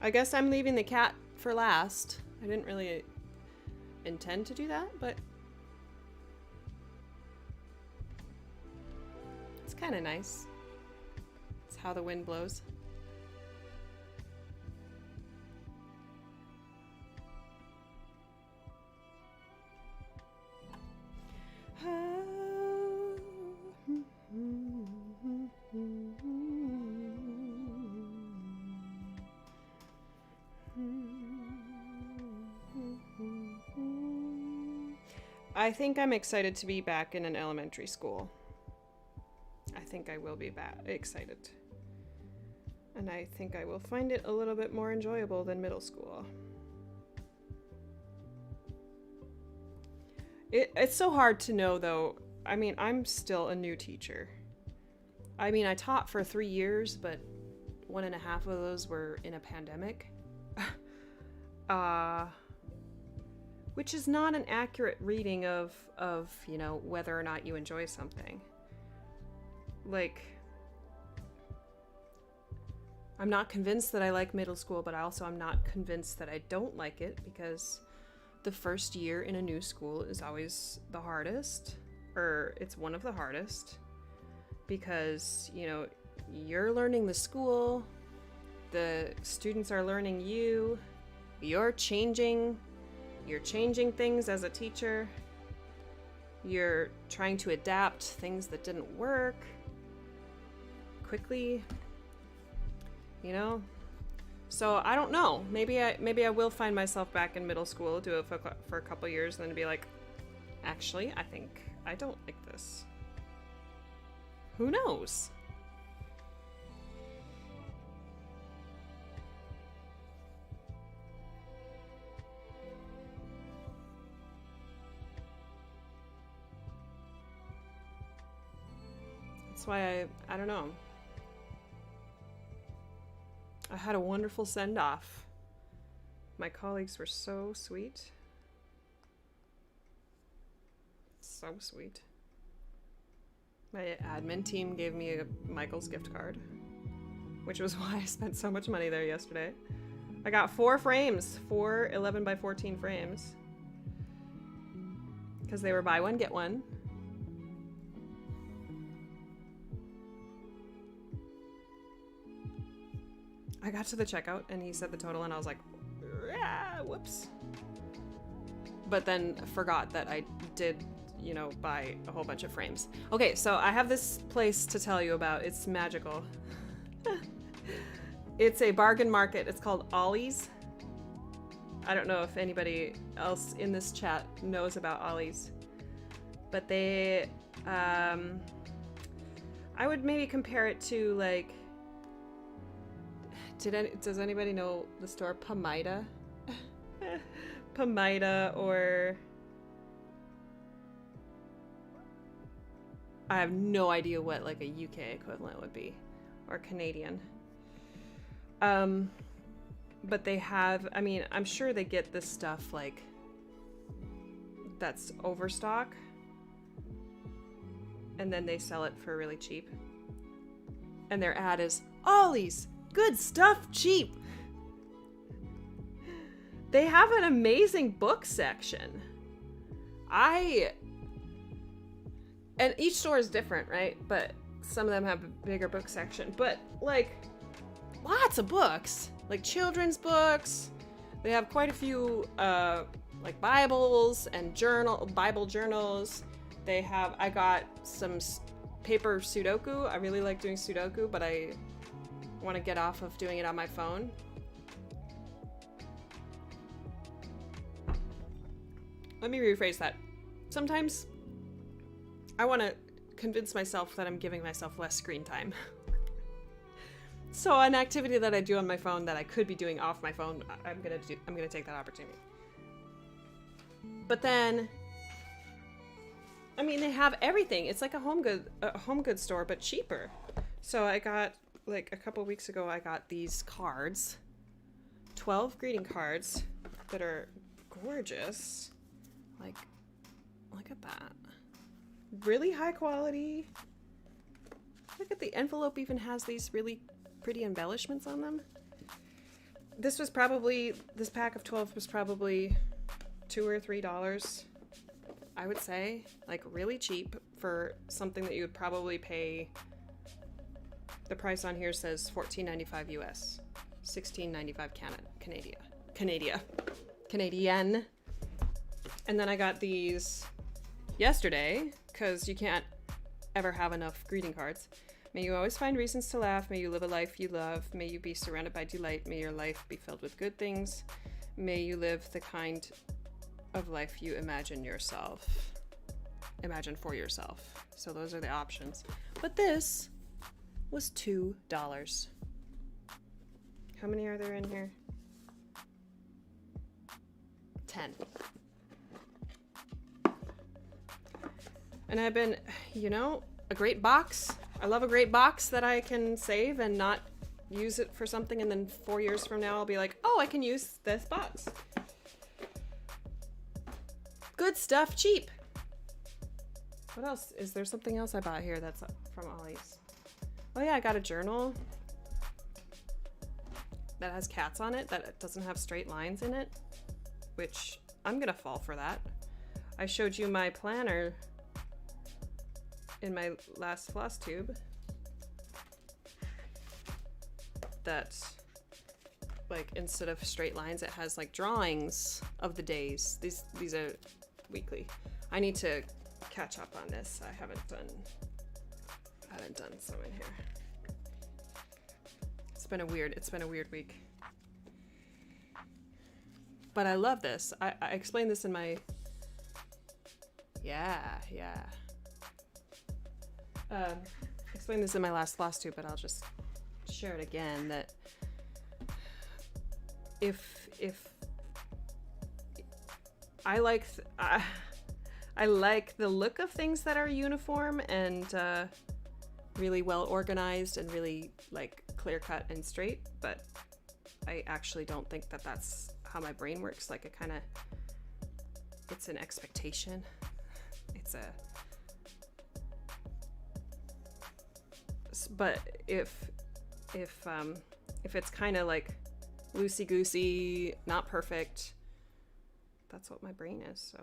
I guess I'm leaving the cat for last. I didn't really intend to do that, but it's kind of nice. It's how the wind blows. I think I'm excited to be back in an elementary school. I think I will be excited. And I think I will find it a little bit more enjoyable than middle school. It's so hard to know, though. I mean, I'm still a new teacher. I mean, I taught for 3 years, but 1.5 of those were in a pandemic. Which is not an accurate reading of, you know, whether or not you enjoy something. Like, I'm not convinced that I like middle school, but I'm not convinced that I don't like it, because the first year in a new school is always the hardest, or it's one of the hardest, because, you know, you're learning the school, the students are learning you, you're changing things as a teacher, you're trying to adapt things that didn't work quickly, you know? So I don't know. Maybe I will find myself back in middle school, do it for a couple years, and then be like, actually, I think I don't like this. Who knows? That's why I don't know. I had a wonderful send-off. My colleagues were so sweet. So sweet. My admin team gave me a Michael's gift card, which was why I spent so much money there yesterday. I got 4 frames, 4 11 by 14 frames, because they were buy one, get one. I got to the checkout and he said the total and I was like, whoops. But then forgot that I did, you know, buy a whole bunch of frames. Okay, so I have this place to tell you about. It's magical. It's a bargain market. It's called Ollie's. I don't know if anybody else in this chat knows about Ollie's, but they, I would maybe compare it to, like, does anybody know the store Pamida? Pamida, or I have no idea what like a UK equivalent would be, or Canadian. But they have, I mean, I'm sure they get this stuff like that's overstock, and then they sell it for really cheap. And their ad is Ollie's. Good stuff, cheap. They have an amazing book section. And each store is different, right? But some of them have a bigger book section. But, like, lots of books. Like, children's books. They have quite a few, like, Bibles and Bible journals. I got some paper Sudoku. I really like doing Sudoku, but I want to get off of doing it on my phone. Let me rephrase that. Sometimes I want to convince myself that I'm giving myself less screen time. So an activity that I do on my phone that I could be doing off my phone, I'm gonna take that opportunity. But then, I mean, they have everything. It's like a home goods store, but cheaper. So I got, like, a couple weeks ago, I got these cards, 12 greeting cards that are gorgeous. Like, look at that. Really high quality. Look at the envelope, even has these really pretty embellishments on them. This pack of 12 was probably $2 or $3, I would say. Like, really cheap for something that you would probably pay. The price on here says $14.95 US, $16.95 Canadian. And then I got these yesterday, because you can't ever have enough greeting cards. May you always find reasons to laugh. May you live a life you love. May you be surrounded by delight. May your life be filled with good things. May you live the kind of life you imagine for yourself. So those are the options. But this was $2. How many are there in here? 10. And I've been, a great box. I love a great box that I can save and not use it for something, and then 4 years from now I'll be like, oh, I can use this box. Good stuff, cheap. What else? Is there something else I bought here that's from Ollie's? Oh yeah, I got a journal that has cats on it, that doesn't have straight lines in it, which I'm gonna fall for that. I showed you my planner in my last floss tube that, like, instead of straight lines, it has like drawings of the days. These are weekly. I need to catch up on this. I haven't done some in here. It's been a weird week. But I love this. I explained this in my explained this in my last floss tube, but I'll just share it again, that if I like the look of things that are uniform and really well organized and really like clear cut and straight, but I actually don't think that that's how my brain works. Like, it's an expectation. But if it's kind of like loosey-goosey, not perfect, that's what my brain is, so.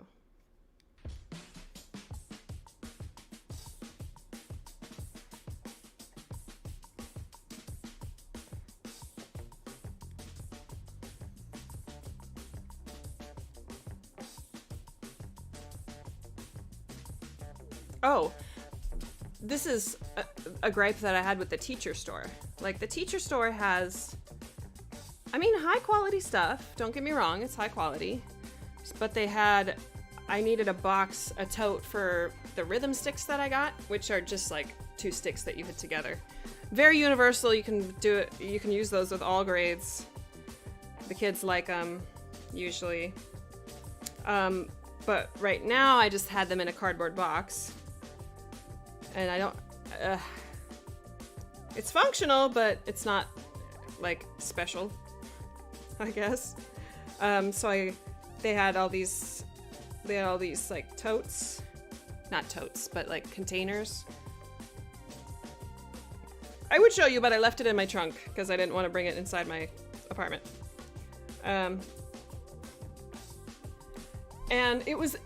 Oh, this is a gripe that I had with the teacher store. Like, the teacher store has, high quality stuff. Don't get me wrong, it's high quality. But I needed a tote for the rhythm sticks that I got, which are just like 2 sticks that you hit together. Very universal, you can do it, you can use those with all grades. The kids like them, usually. But right now I just had them in a cardboard box. And I don't, it's functional, but it's not like special, I guess. They had all these like totes, not totes, but like containers. I would show you, but I left it in my trunk because I didn't want to bring it inside my apartment. And it was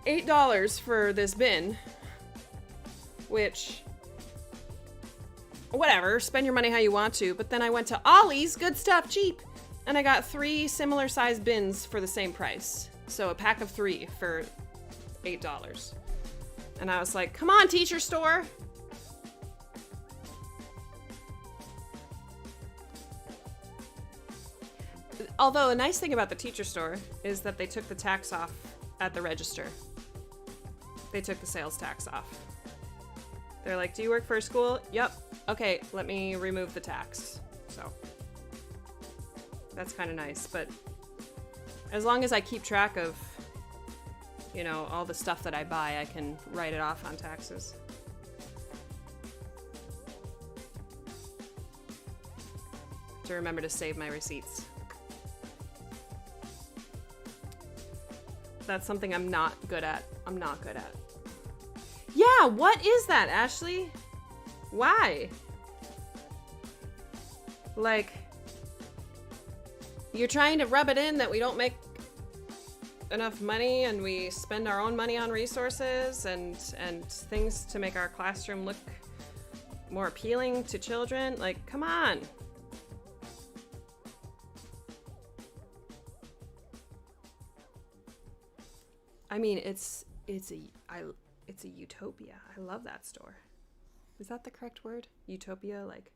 $8 for this bin, which, whatever, spend your money how you want to. But then I went to Ollie's, good stuff, cheap, and I got 3 similar size bins for the same price. So a pack of 3 for $8. And I was like, come on, teacher store. Although a nice thing about the teacher store is that they took the tax off at the register. They took the sales tax off. They're like, do you work for a school? Yep. Okay, let me remove the tax. So that's kind of nice. But as long as I keep track of, all the stuff that I buy, I can write it off on taxes. To remember to save my receipts. That's something I'm not good at. Yeah, what is that, Ashley? Why? Like, you're trying to rub it in that we don't make enough money and we spend our own money on resources and things to make our classroom look more appealing to children. Like, come on. It's a utopia. I love that store. Is that the correct word? Utopia, like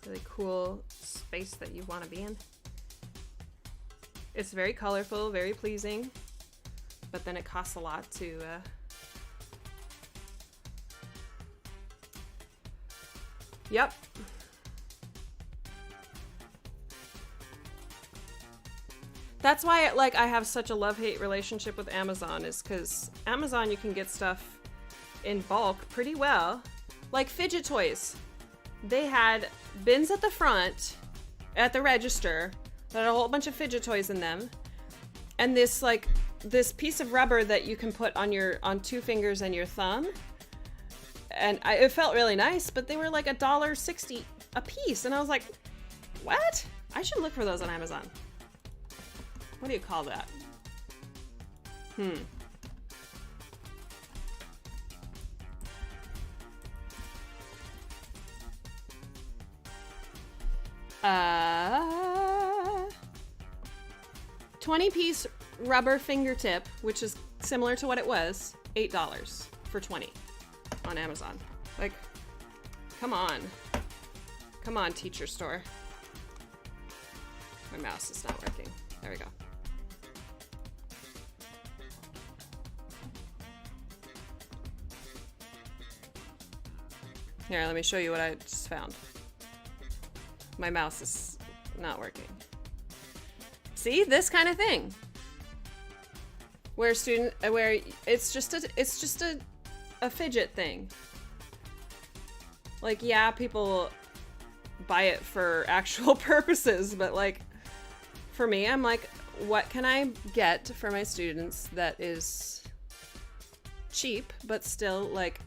really cool space that you want to be in. It's very colorful, very pleasing. but then it costs a lot to Yep. That's why like I have such a love-hate relationship with Amazon, is because Amazon you can get stuff in bulk pretty well. Like fidget toys. They had bins at the front at the register that had a whole bunch of fidget toys in them. And this piece of rubber that you can put on 2 fingers and your thumb. And it felt really nice, but they were like $1.60 a piece. And I was like, what? I should look for those on Amazon. What do you call that? Uh, 20-piece rubber fingertip, which is similar to what it was, $8 for 20 on Amazon. Like, come on. Come on, teacher store. My mouse is not working. There we go. Here, let me show you what I just found. My mouse is not working. See, this kind of thing. Where it's just a fidget thing. Like, yeah, people buy it for actual purposes, but like for me, I'm like, what can I get for my students that is cheap but still like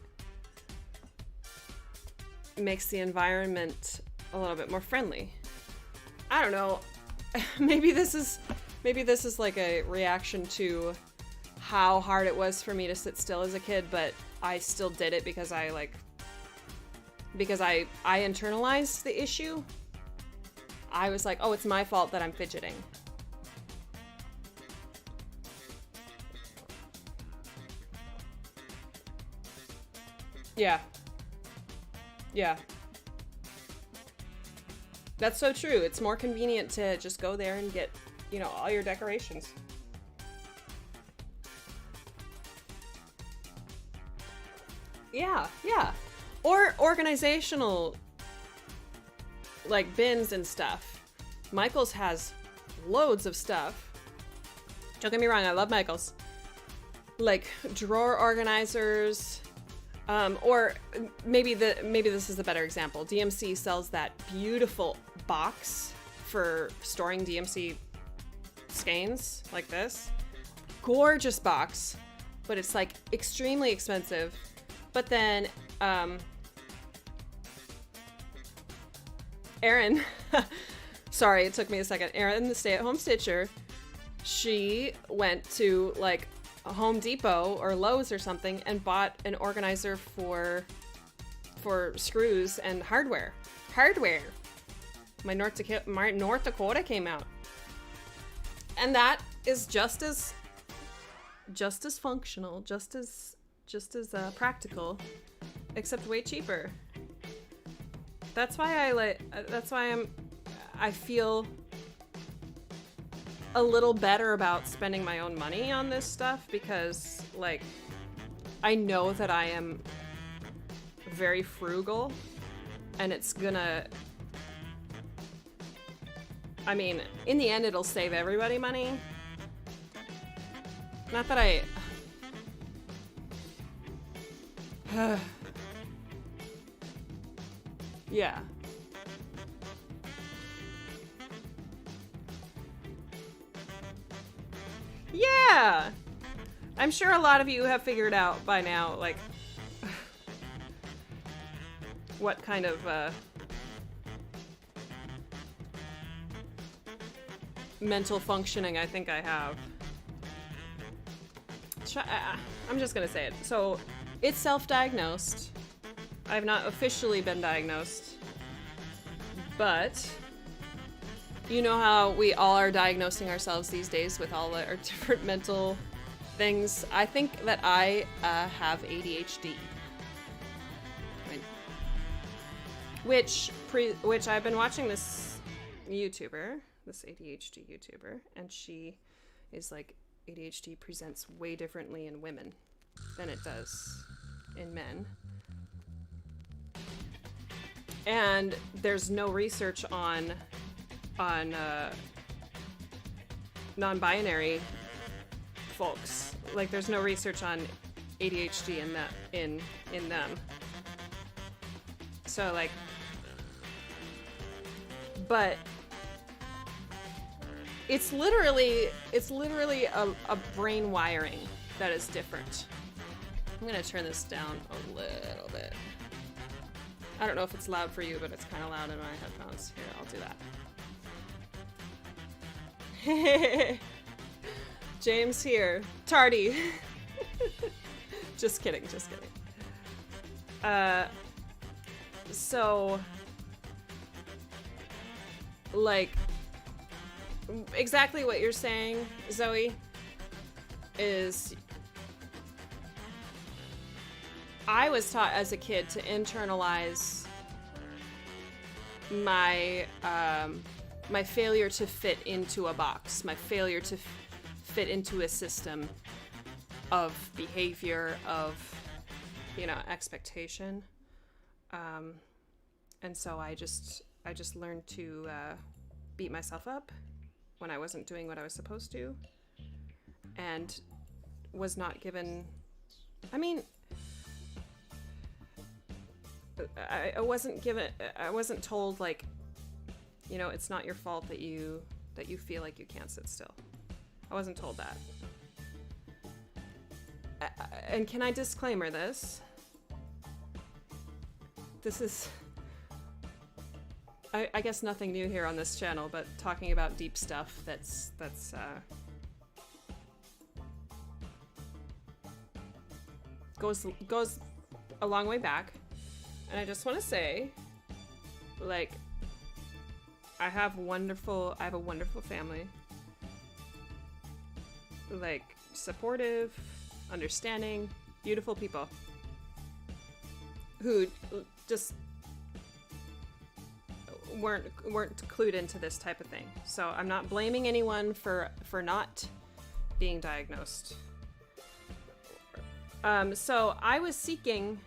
makes the environment a little bit more friendly? I don't know. Maybe this is like a reaction to how hard it was for me to sit still as a kid, but I still did it because I internalized the issue. I was like, oh, it's my fault that I'm fidgeting. Yeah. Yeah. That's so true. It's more convenient to just go there and get, you know, all your decorations. Yeah, yeah. Or organizational, like, bins and stuff. Michaels has loads of stuff. Don't get me wrong, I love Michaels. Like, drawer organizers. Or maybe this is a better example. DMC sells that beautiful box for storing DMC skeins like this. Gorgeous box, but it's like extremely expensive. But then, Erin, sorry, it took me a second. Erin, the stay-at-home stitcher, she went to like a Home Depot or Lowe's or something and bought an organizer for screws and hardware. My North Dakota came out, and that is just as functional, just as practical, except way cheaper. That's why I feel a little better about spending my own money on this stuff, because like I know that I am very frugal, and it's gonna, I mean, in the end it'll save everybody money. Not that I yeah. Yeah! I'm sure a lot of you have figured out by now, like, what kind of, mental functioning I think I have. I'm just gonna say it. So, it's self-diagnosed. I have not officially been diagnosed, but you know how we all are diagnosing ourselves these days with all our different mental things. I think that I have ADHD, which I've been watching this YouTuber, this ADHD YouTuber, and she is like ADHD presents way differently in women than it does in men. And there's no research on non-binary folks. Like, there's no research on ADHD in them. So, like, but it's literally a brain wiring that is different. I'm gonna turn this down a little bit. I don't know if it's loud for you, but it's kind of loud in my headphones. Here, I'll do that. James here. Tardy. Just kidding. So, like, exactly what you're saying, Zoe, is I was taught as a kid to internalize my my failure to fit into a box, my failure to fit into a system of behavior, of, you know, expectation. And so I just learned to beat myself up when I wasn't doing what I was supposed to, and was not given, I mean, I wasn't told, like, you know, it's not your fault that you feel like you can't sit still. I wasn't told that. And can I disclaimer this? This is, I guess, nothing new here on this channel, but talking about deep stuff that's goes a long way back. And I just want to say, like, I have a wonderful family. Like, supportive, understanding, beautiful people who just weren't clued into this type of thing. So I'm not blaming anyone for not being diagnosed. So I was seeking.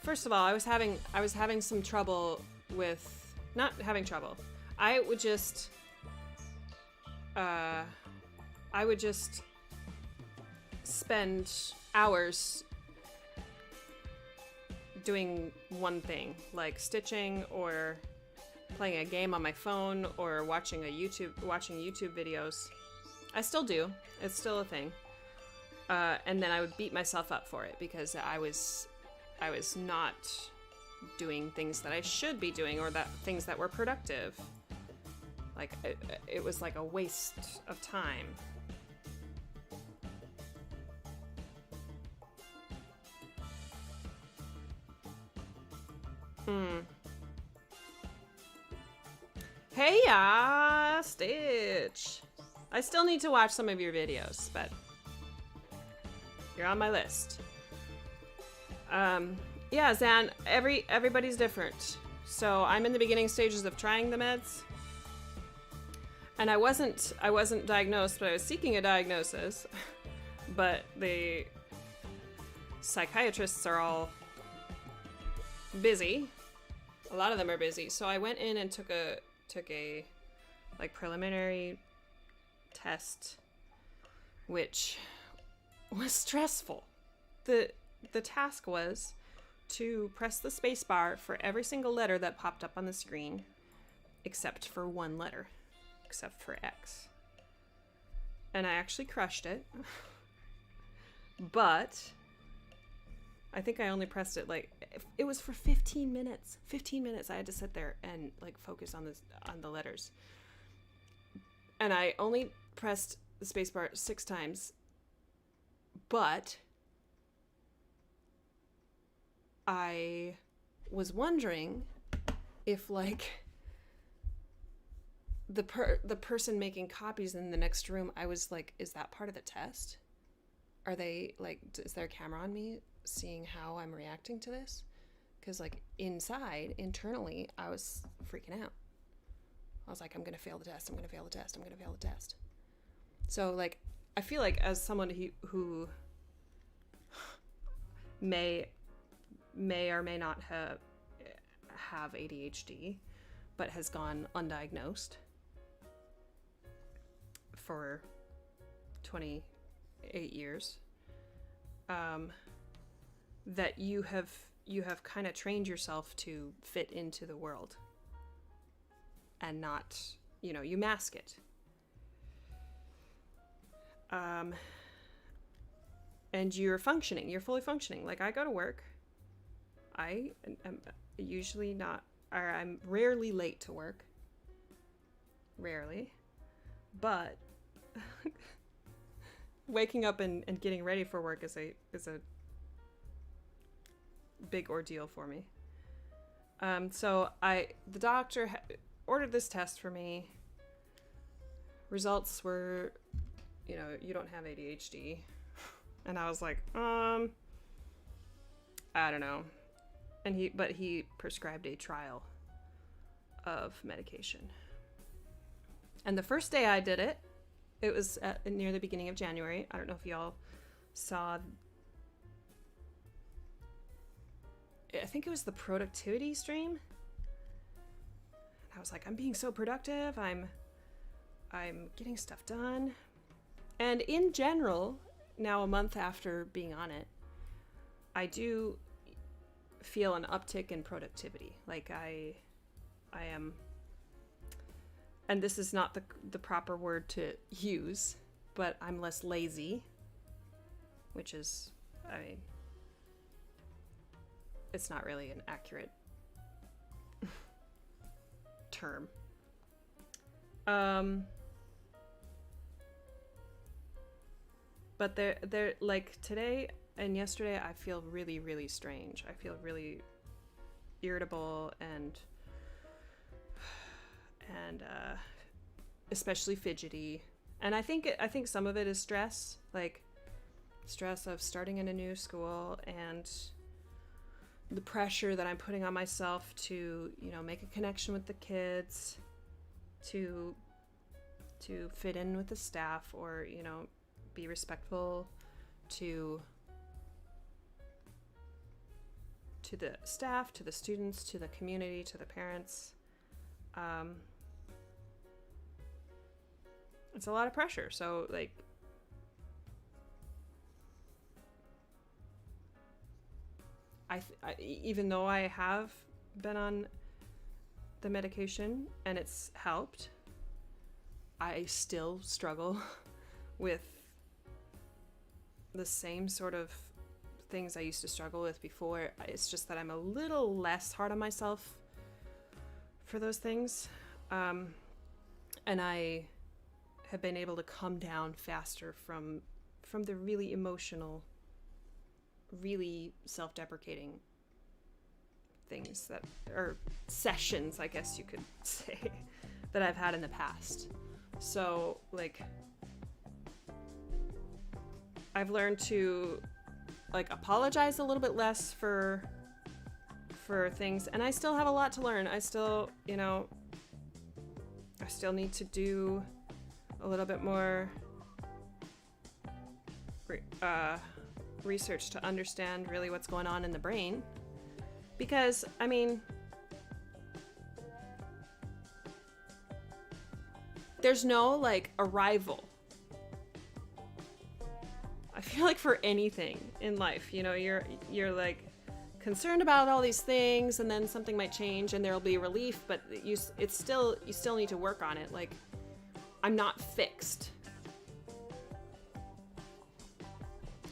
First of all, I was having some trouble with, not having trouble. I would just spend hours doing one thing, like stitching or playing a game on my phone or watching YouTube videos. I still do. It's still a thing. And then I would beat myself up for it because I was not doing things that I should be doing, or that things that were productive. Like, it was like a waste of time. Hey, Stitch. I still need to watch some of your videos, but you're on my list. Yeah, Zan, everybody's different. So I'm in the beginning stages of trying the meds. And I wasn't diagnosed, but I was seeking a diagnosis. But the psychiatrists are all busy. A lot of them are busy. So I went in and took a like preliminary test, which was stressful. The task was to press the space bar for every single letter that popped up on the screen, except for one letter, except for X. And I actually crushed it. But I think I only pressed it, like, it was for 15 minutes. 15 minutes I had to sit there and, like, focus on the letters. And I only pressed the spacebar 6 times. But I was wondering if, like, the person making copies in the next room, I was like, is that part of the test? Are they, like, is there a camera on me seeing how I'm reacting to this? Because, like, internally, I was freaking out. I was like, I'm gonna fail the test. So like I feel like as someone who may or may not have ADHD, but has gone undiagnosed for 28 years, that you have kind of trained yourself to fit into the world and not, you mask it. And you're fully functioning. Like I go to work. I am usually not, or I'm rarely late to work. Rarely. But waking up and getting ready for work is a big ordeal for me. So the doctor ordered this test for me. Results were, you don't have ADHD. And I was like, I don't know. And he prescribed a trial of medication. And the first day I did it, it was near the beginning of January. I don't know if y'all saw. I think it was the productivity stream. I was like, I'm being so productive. I'm getting stuff done. And in general, now a month after being on it, I do feel an uptick in productivity. Like I am, and this is not the proper word to use, but I'm less lazy, which is, it's not really an accurate term. But they're like today and yesterday I feel really, really strange. I feel really irritable and especially fidgety. And I think some of it is stress, like stress of starting in a new school and the pressure that I'm putting on myself to, make a connection with the kids, to fit in with the staff, or, be respectful to the staff, to the students, to the community, to the parents. It's a lot of pressure. So like, I even though I have been on the medication and it's helped, I still struggle with the same sort of things I used to struggle with before. It's just that I'm a little less hard on myself for those things. And I have been able to come down faster from the really emotional, really self-deprecating things that are sessions, I guess you could say, that I've had in the past. So like, I've learned to like apologize a little bit less for things, and I still have a lot to learn. I still need to do a little bit more research to understand really what's going on in the brain, because there's no like arrival. I feel like for anything in life, you're like concerned about all these things, and then something might change and there'll be relief, but you still need to work on it. Like, I'm not fixed.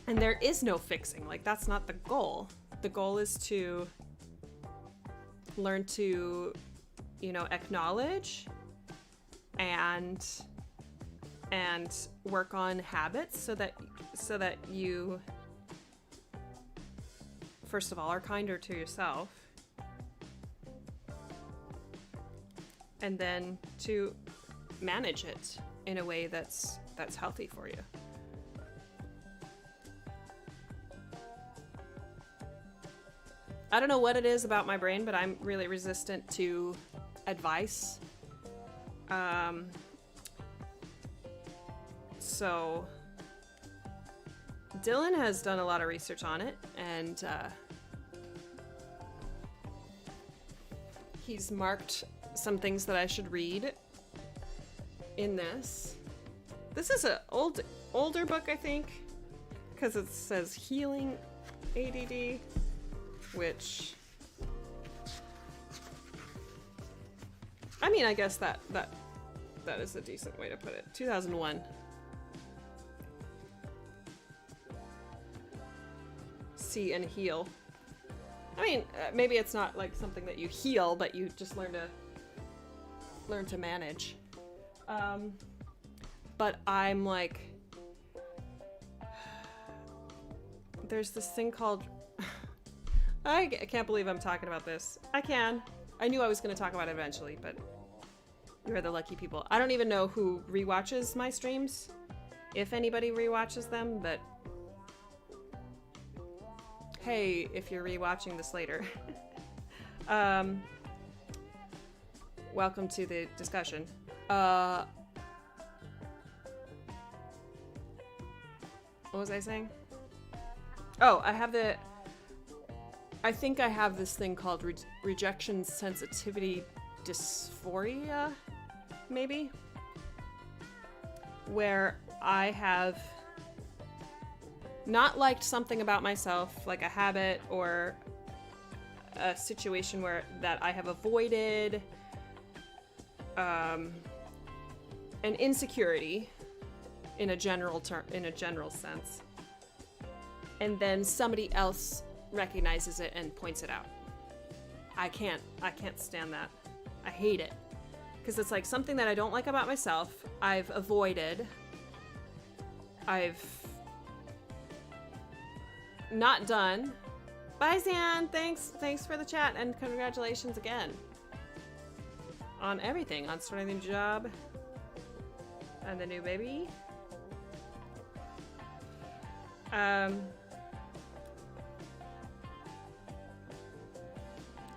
And there is no fixing. Like, that's not the goal. The goal is to learn to, acknowledge and work on habits so that you, first of all, are kinder to yourself, and then to manage it in a way that's healthy for you. I don't know what it is about my brain, but I'm really resistant to advice. So Dylan has done a lot of research on it, and he's marked some things that I should read in this. This is an older book, I think, because it says Healing ADD, which, I mean, I guess that is a decent way to put it. 2001. See and heal. I mean, maybe it's not like something that you heal, but you just learn to manage. But I'm like, there's this thing called, I can't believe I'm talking about this. I knew I was going to talk about it eventually, but you're the lucky people. I don't even know who rewatches my streams, if anybody rewatches them, but hey, if you're rewatching this later. Welcome to the discussion. What was I saying? Oh, I think I have this thing called rejection sensitivity dysphoria, maybe? Where I have not liked something about myself, like a habit or a situation that I have avoided, an insecurity in a general sense, and then somebody else recognizes it and points it out. I can't stand that. I hate it, because it's like something that I don't like about myself. I've avoided. I've not done. Bye, Zan. Thanks for the chat, and congratulations again on everything, on starting the new job and the new baby.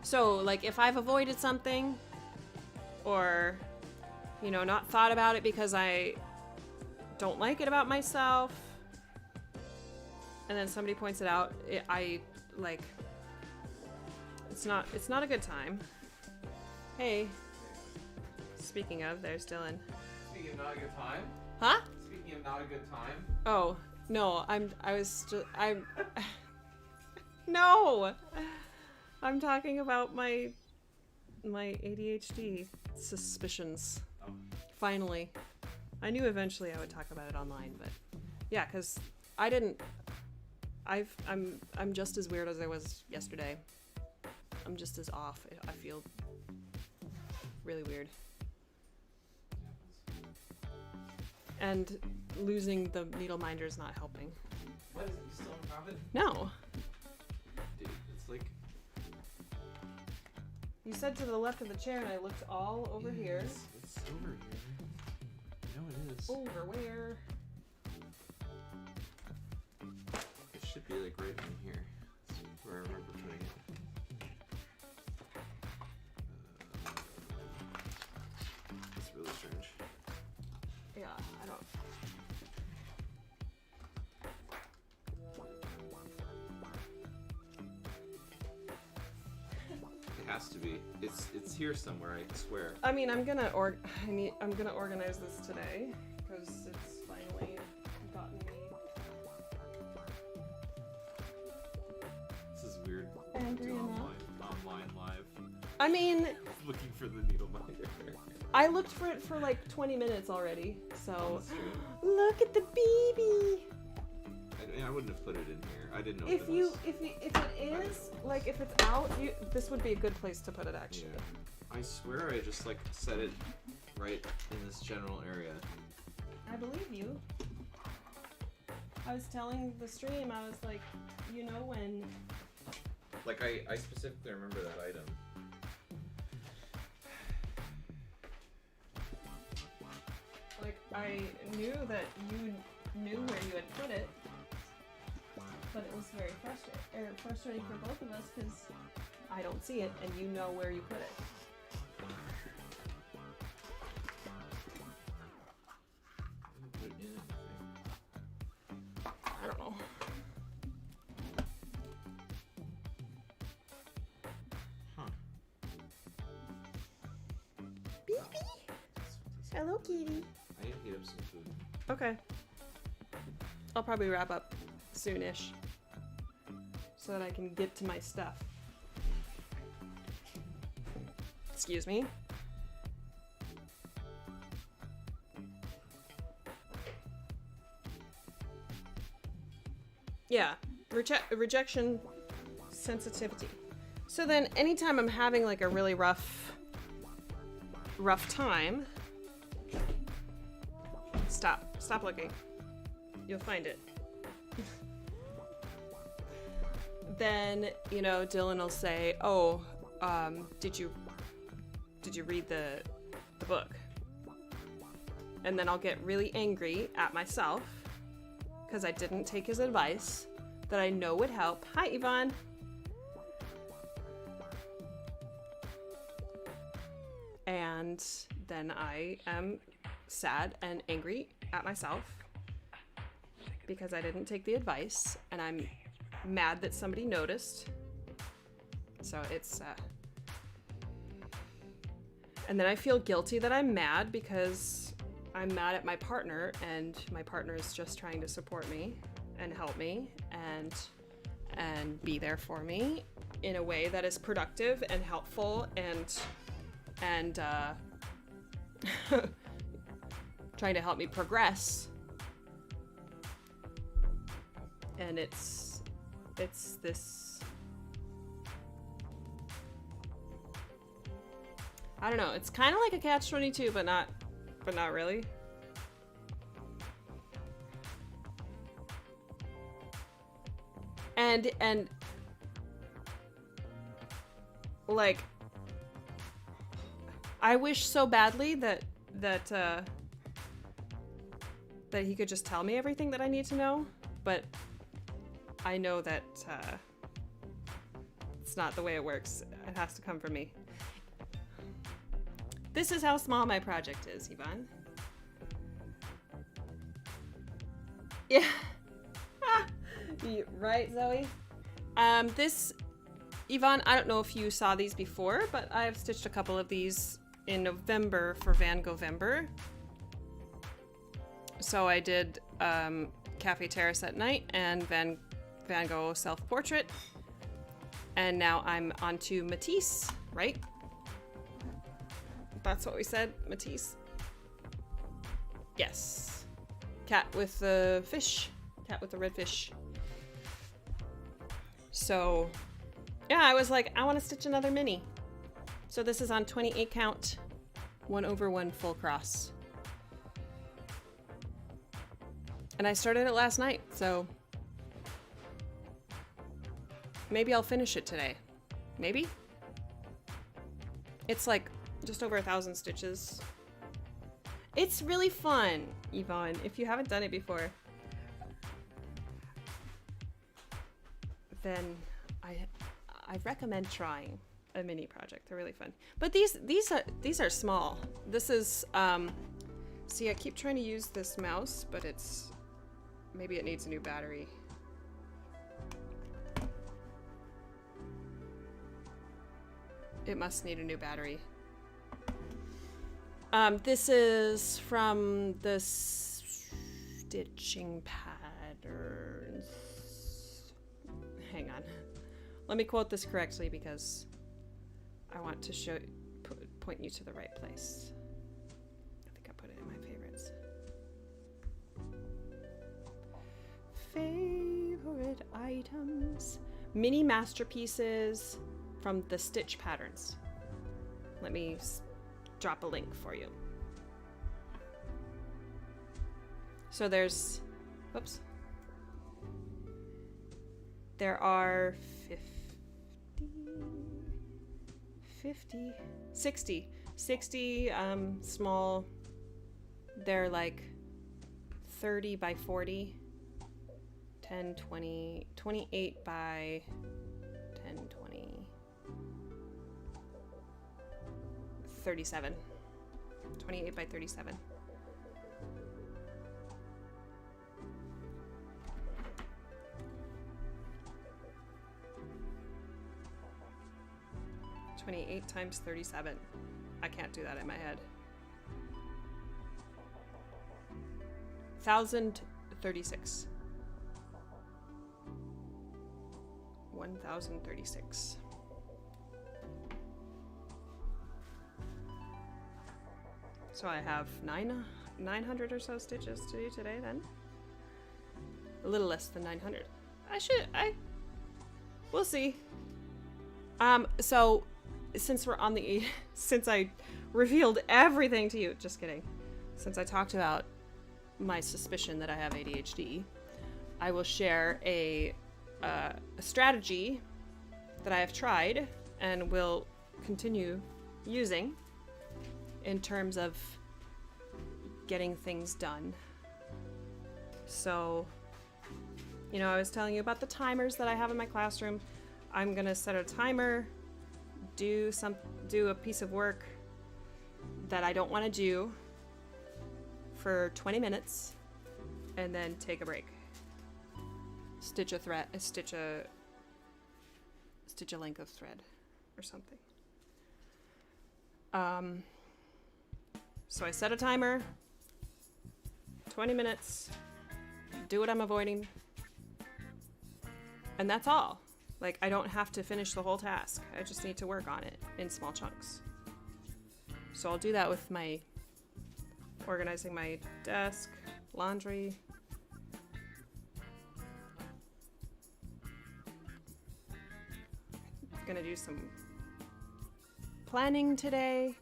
So like if I've avoided something, or not thought about it because I don't like it about myself, and then somebody points it out, it's not a good time. Hey, speaking of, there's Dylan. Speaking of not a good time? Huh? Speaking of not a good time? Oh, no, no! I'm talking about my ADHD suspicions. Oh. Finally. I knew eventually I would talk about it online, but yeah, because I'm just as weird as I was yesterday. I'm just as off. I feel really weird. And losing the needle minder is not helping. What? You still don't have it? No. Dude, it's like... You said to the left of the chair and I looked all over here. It's over here. I know it is. Over where? It should be like right in here. That's where I remember putting it. It's really strange. Yeah, I don't... It has to be. It's here somewhere, I swear. I mean, I'm gonna organize this today because it's finally gotten me. This is weird. Angry enough. Online live. I mean, Looking for the needle minder. I looked for it for like 20 minutes already, so That's true. look at the baby. I wouldn't have put it in here. I didn't know If it is like if it's out, this would be a good place to put it actually. Yeah. I swear I just like set it right in this general area. I believe you. I was telling the stream, I was like, when Like I specifically remember that item. like I knew that you knew where you had put it, but it was very frustrating for both of us because I don't see it and you know where you put it. I didn't put it in anything. Hello, kitty. I need to heat up some food. Okay. I'll probably wrap up soonish so that I can get to my stuff. Excuse me. Yeah, rejection sensitivity. So then anytime I'm having like a really rough time, stop looking. You'll find it. Then, you know, Dylan will say, "Oh, did you read the book?" And then I'll get really angry at myself because I didn't take his advice that I know would help. Hi, Yvonne. And then I am sad and angry at myself because I didn't take the advice, and I'm mad that somebody noticed. So it's and then I feel guilty that I'm mad because I'm mad at my partner, and my partner is just trying to support me and help me and be there for me in a way that is productive and helpful and trying to help me progress. And it's this, I don't know, it's kind of like a catch-22, but not really. And like, I wish so badly that he could just tell me everything that I need to know, but I know that it's not the way it works. It has to come from me. This is how small my project is, Yvonne. Yeah. Right, Zoe? This, Yvonne, I don't know if you saw these before, but I've stitched a couple of these in November for Van Govember. So I did Cafe Terrace at Night and Van Gogh Self-Portrait. And now I'm on to Matisse, right? That's what we said, Matisse. Yes. Cat with the fish. Cat with the red fish. So, yeah, I was like, I want to stitch another mini. So this is on 28 count, 1/1 full cross. And I started it last night, so maybe I'll finish it today. Maybe? It's like just over 1,000 stitches. It's really fun, Yvonne, if you haven't done it before. Then I recommend trying a mini project. They're really fun. But these are small. This is see, I keep trying to use this mouse, but it's maybe it needs a new battery. It must need a new battery. This is from the Stitching Patterns. Hang on. Let me quote this correctly because I want to point you to the right place. I think I put it in my favorites. Favorite items. Mini masterpieces from the Stitch Patterns. Let me drop a link for you. So there's, whoops. There are 60 small, they're like 30 by 40, 10, 20, 28 by 10, 20, 37, 28 by 37. (28 times 37). I can't do that in my head. 1036. 1036. So I have 900 or so stitches to do today then. A little less than 900. We'll see. So since we're on the, since I revealed everything to you, just kidding. Since I talked about my suspicion that I have ADHD, I will share a strategy that I have tried and will continue using in terms of getting things done. So, you know, I was telling you about the timers that I have in my classroom. I'm gonna set a timer, do a piece of work that I don't want to do for 20 minutes, and then take a break. Stitch a length of thread or something. So I set a timer, 20 minutes, do what I'm avoiding, and that's all. Like, I don't have to finish the whole task. I just need to work on it in small chunks. So I'll do that with my organizing my desk, laundry. Gonna do some planning today.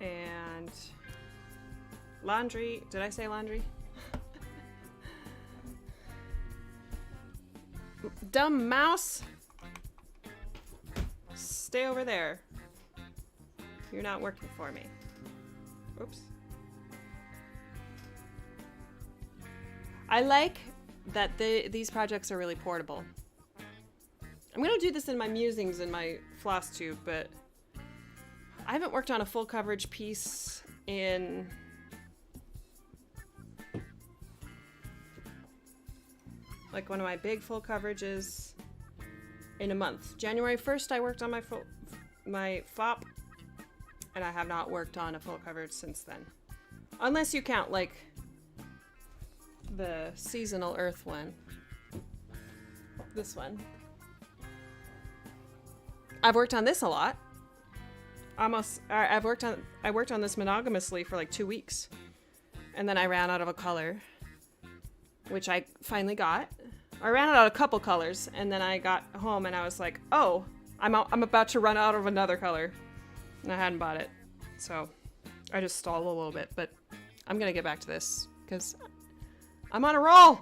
And laundry. Did I say laundry? Dumb mouse. Stay over there. You're not working for me. Oops. I like that these projects are really portable. I'm gonna do this in my musings in my floss tube, but I haven't worked on a full coverage piece in like one of my big full coverages in a month. January 1st I worked on my FOP, and I have not worked on a full coverage since then. Unless you count like the seasonal earth one. This one. I've worked on this a lot. I worked on this monogamously for like 2 weeks, and then I ran out of a color, which I finally got. I ran out of a couple colors, and then I got home and I was like, oh, I'm about to run out of another color, and I hadn't bought it, so I just stalled a little bit. But I'm gonna get back to this because I'm on a roll.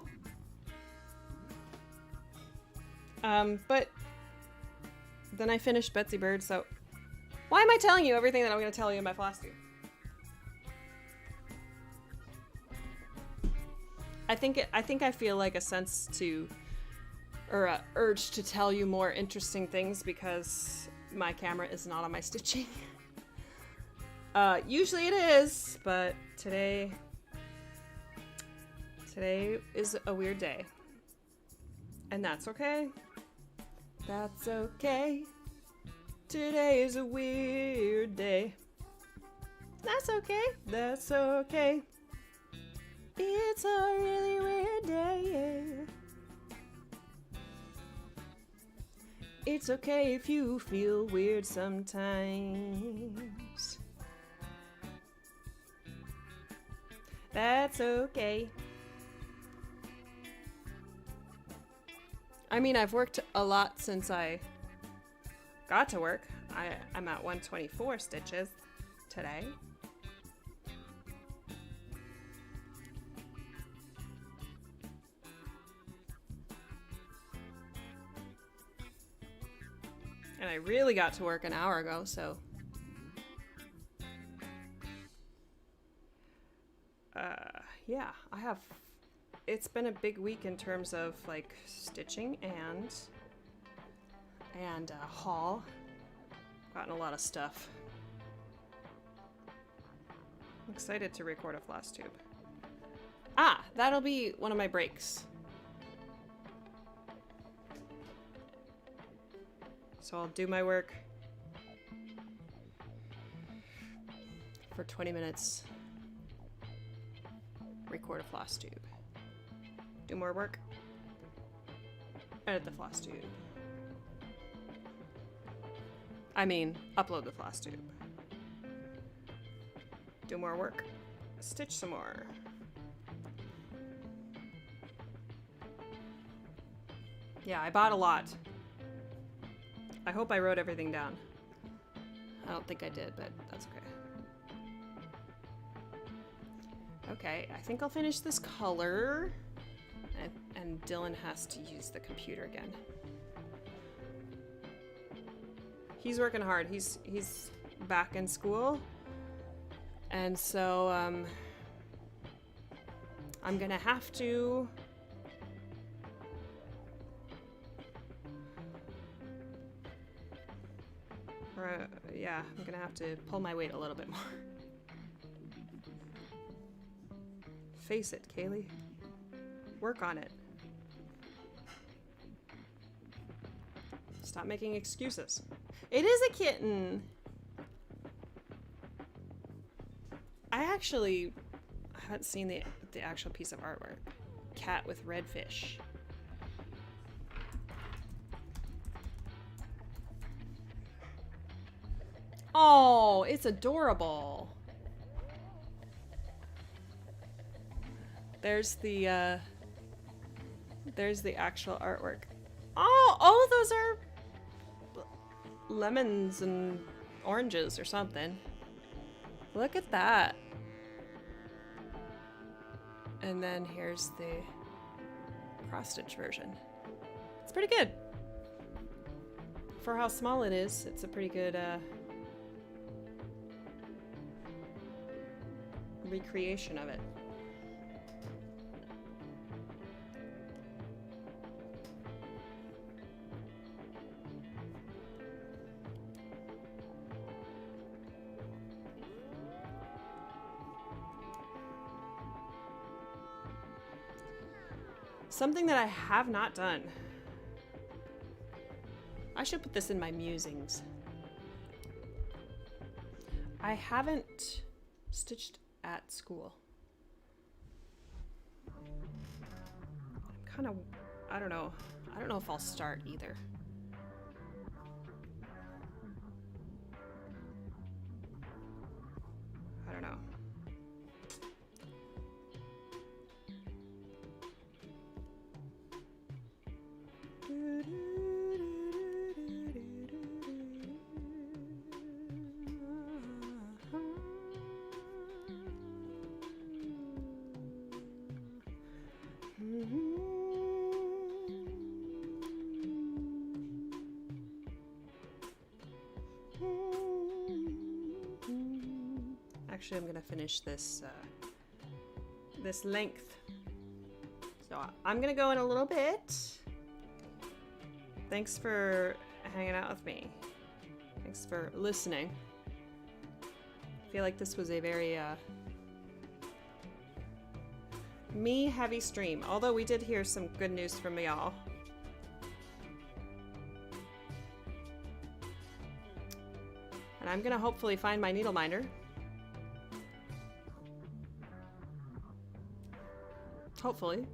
But then I finished Betsy Bird, so. Why am I telling you everything that I'm going to tell you in my floss tube? I think I feel like a sense to, or a urge to tell you more interesting things because my camera is not on my stitching. Usually it is, but today is a weird day. And that's okay. That's okay. Today is a weird day. That's okay. That's okay. It's a really weird day. It's okay if you feel weird sometimes. That's okay. I mean, I've worked a lot since I got to work. I'm at 124 stitches today. And I really got to work an hour ago, so yeah, it's been a big week in terms of like stitching and and haul. Gotten a lot of stuff. I'm excited to record a floss tube. Ah, that'll be one of my breaks. So I'll do my work for 20 minutes, record a floss tube, do more work, edit the floss tube. I mean, upload the floss tube. Do more work, stitch some more. Yeah, I bought a lot. I hope I wrote everything down. I don't think I did, but that's okay. Okay, I think I'll finish this color. And Dylan has to use the computer again. He's working hard. He's back in school. And so I'm gonna have to yeah, I'm gonna have to pull my weight a little bit more. Face it, Kaylee. Work on it. Stop making excuses. It is a kitten! I haven't seen the actual piece of artwork. Cat with red fish. Oh, it's adorable. There's the actual artwork. Oh, those are lemons and oranges or something. Look at that. And then here's the cross-stitch version. It's pretty good. For how small it is, it's a pretty good recreation of it. Something that I have not done. I should put this in my musings. I haven't stitched at school. I don't know if I'll start either. I don't know. Actually, I'm gonna finish this this length. So I'm gonna go in a little bit. Thanks for hanging out with me. Thanks for listening. I feel like this was a very me heavy stream, although we did hear some good news from y'all. And I'm gonna hopefully find my needle minder. Hopefully.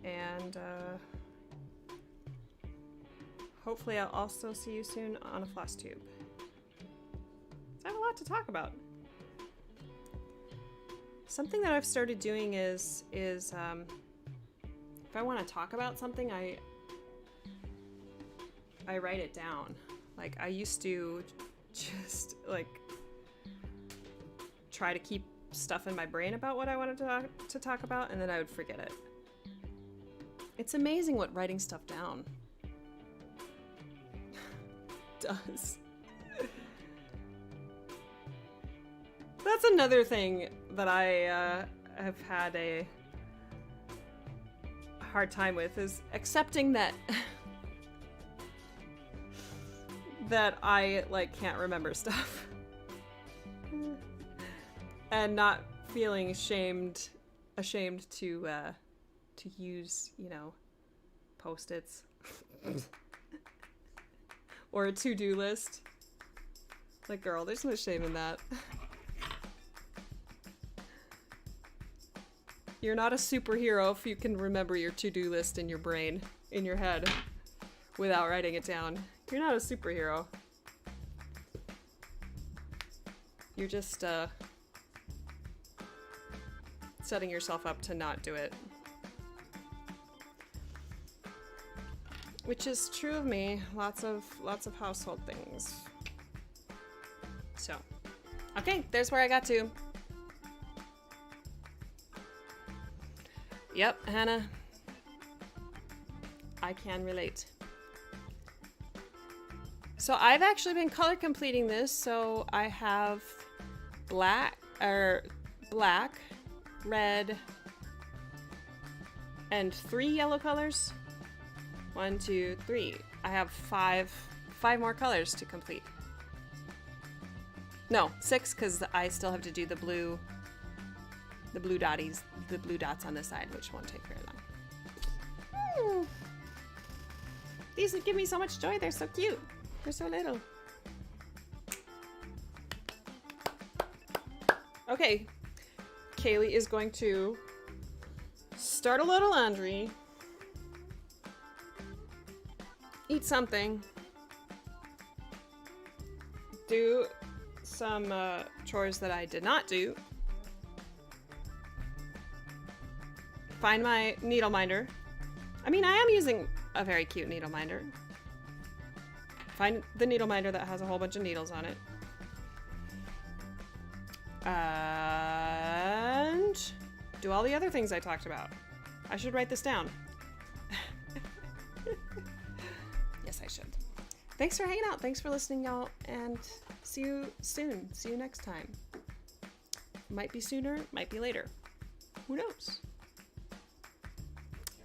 And hopefully I'll also see you soon on a floss tube. I have a lot to talk about. Something that I've started doing is if I want to talk about something, I write it down. Like, I used to just like try to keep stuff in my brain about what I wanted to talk about, and then I would forget it. It's amazing what writing stuff down does. That's another thing that I have had a hard time with, is accepting that that I like can't remember stuff. And not feeling ashamed to use, you know, Post-its or a to-do list. Like, girl, there's no shame in that. You're not a superhero if you can remember your to-do list in your brain, in your head, without writing it down. You're not a superhero. You're just, setting yourself up to not do it. Which is true of me. Lots of household things. So, okay, there's where I got to. Yep, Hannah. I can relate. So I've actually been color completing this, so I have black, red, and 3 yellow colors. 1, 2, 3. I have five more colors to complete. No, 6, because I still have to do the blue dots on the side, which won't take very long. These would give me so much joy. They're so cute. They're so little. Okay. Kaylee is going to start a load of laundry, eat something, do some chores that I did not do, find my needle minder. I mean, I am using a very cute needle minder. Find the needle minder that has a whole bunch of needles on it. And do all the other things I talked about. I should write this down. Yes, I should. Thanks for hanging out. Thanks for listening, y'all. And see you soon. See you next time. Might be sooner, might be later. Who knows?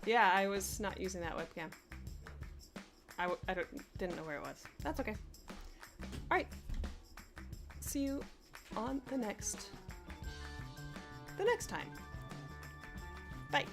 Yeah, I was not using that webcam. I didn't know where it was. That's okay. All right. See you on the next time. Bye.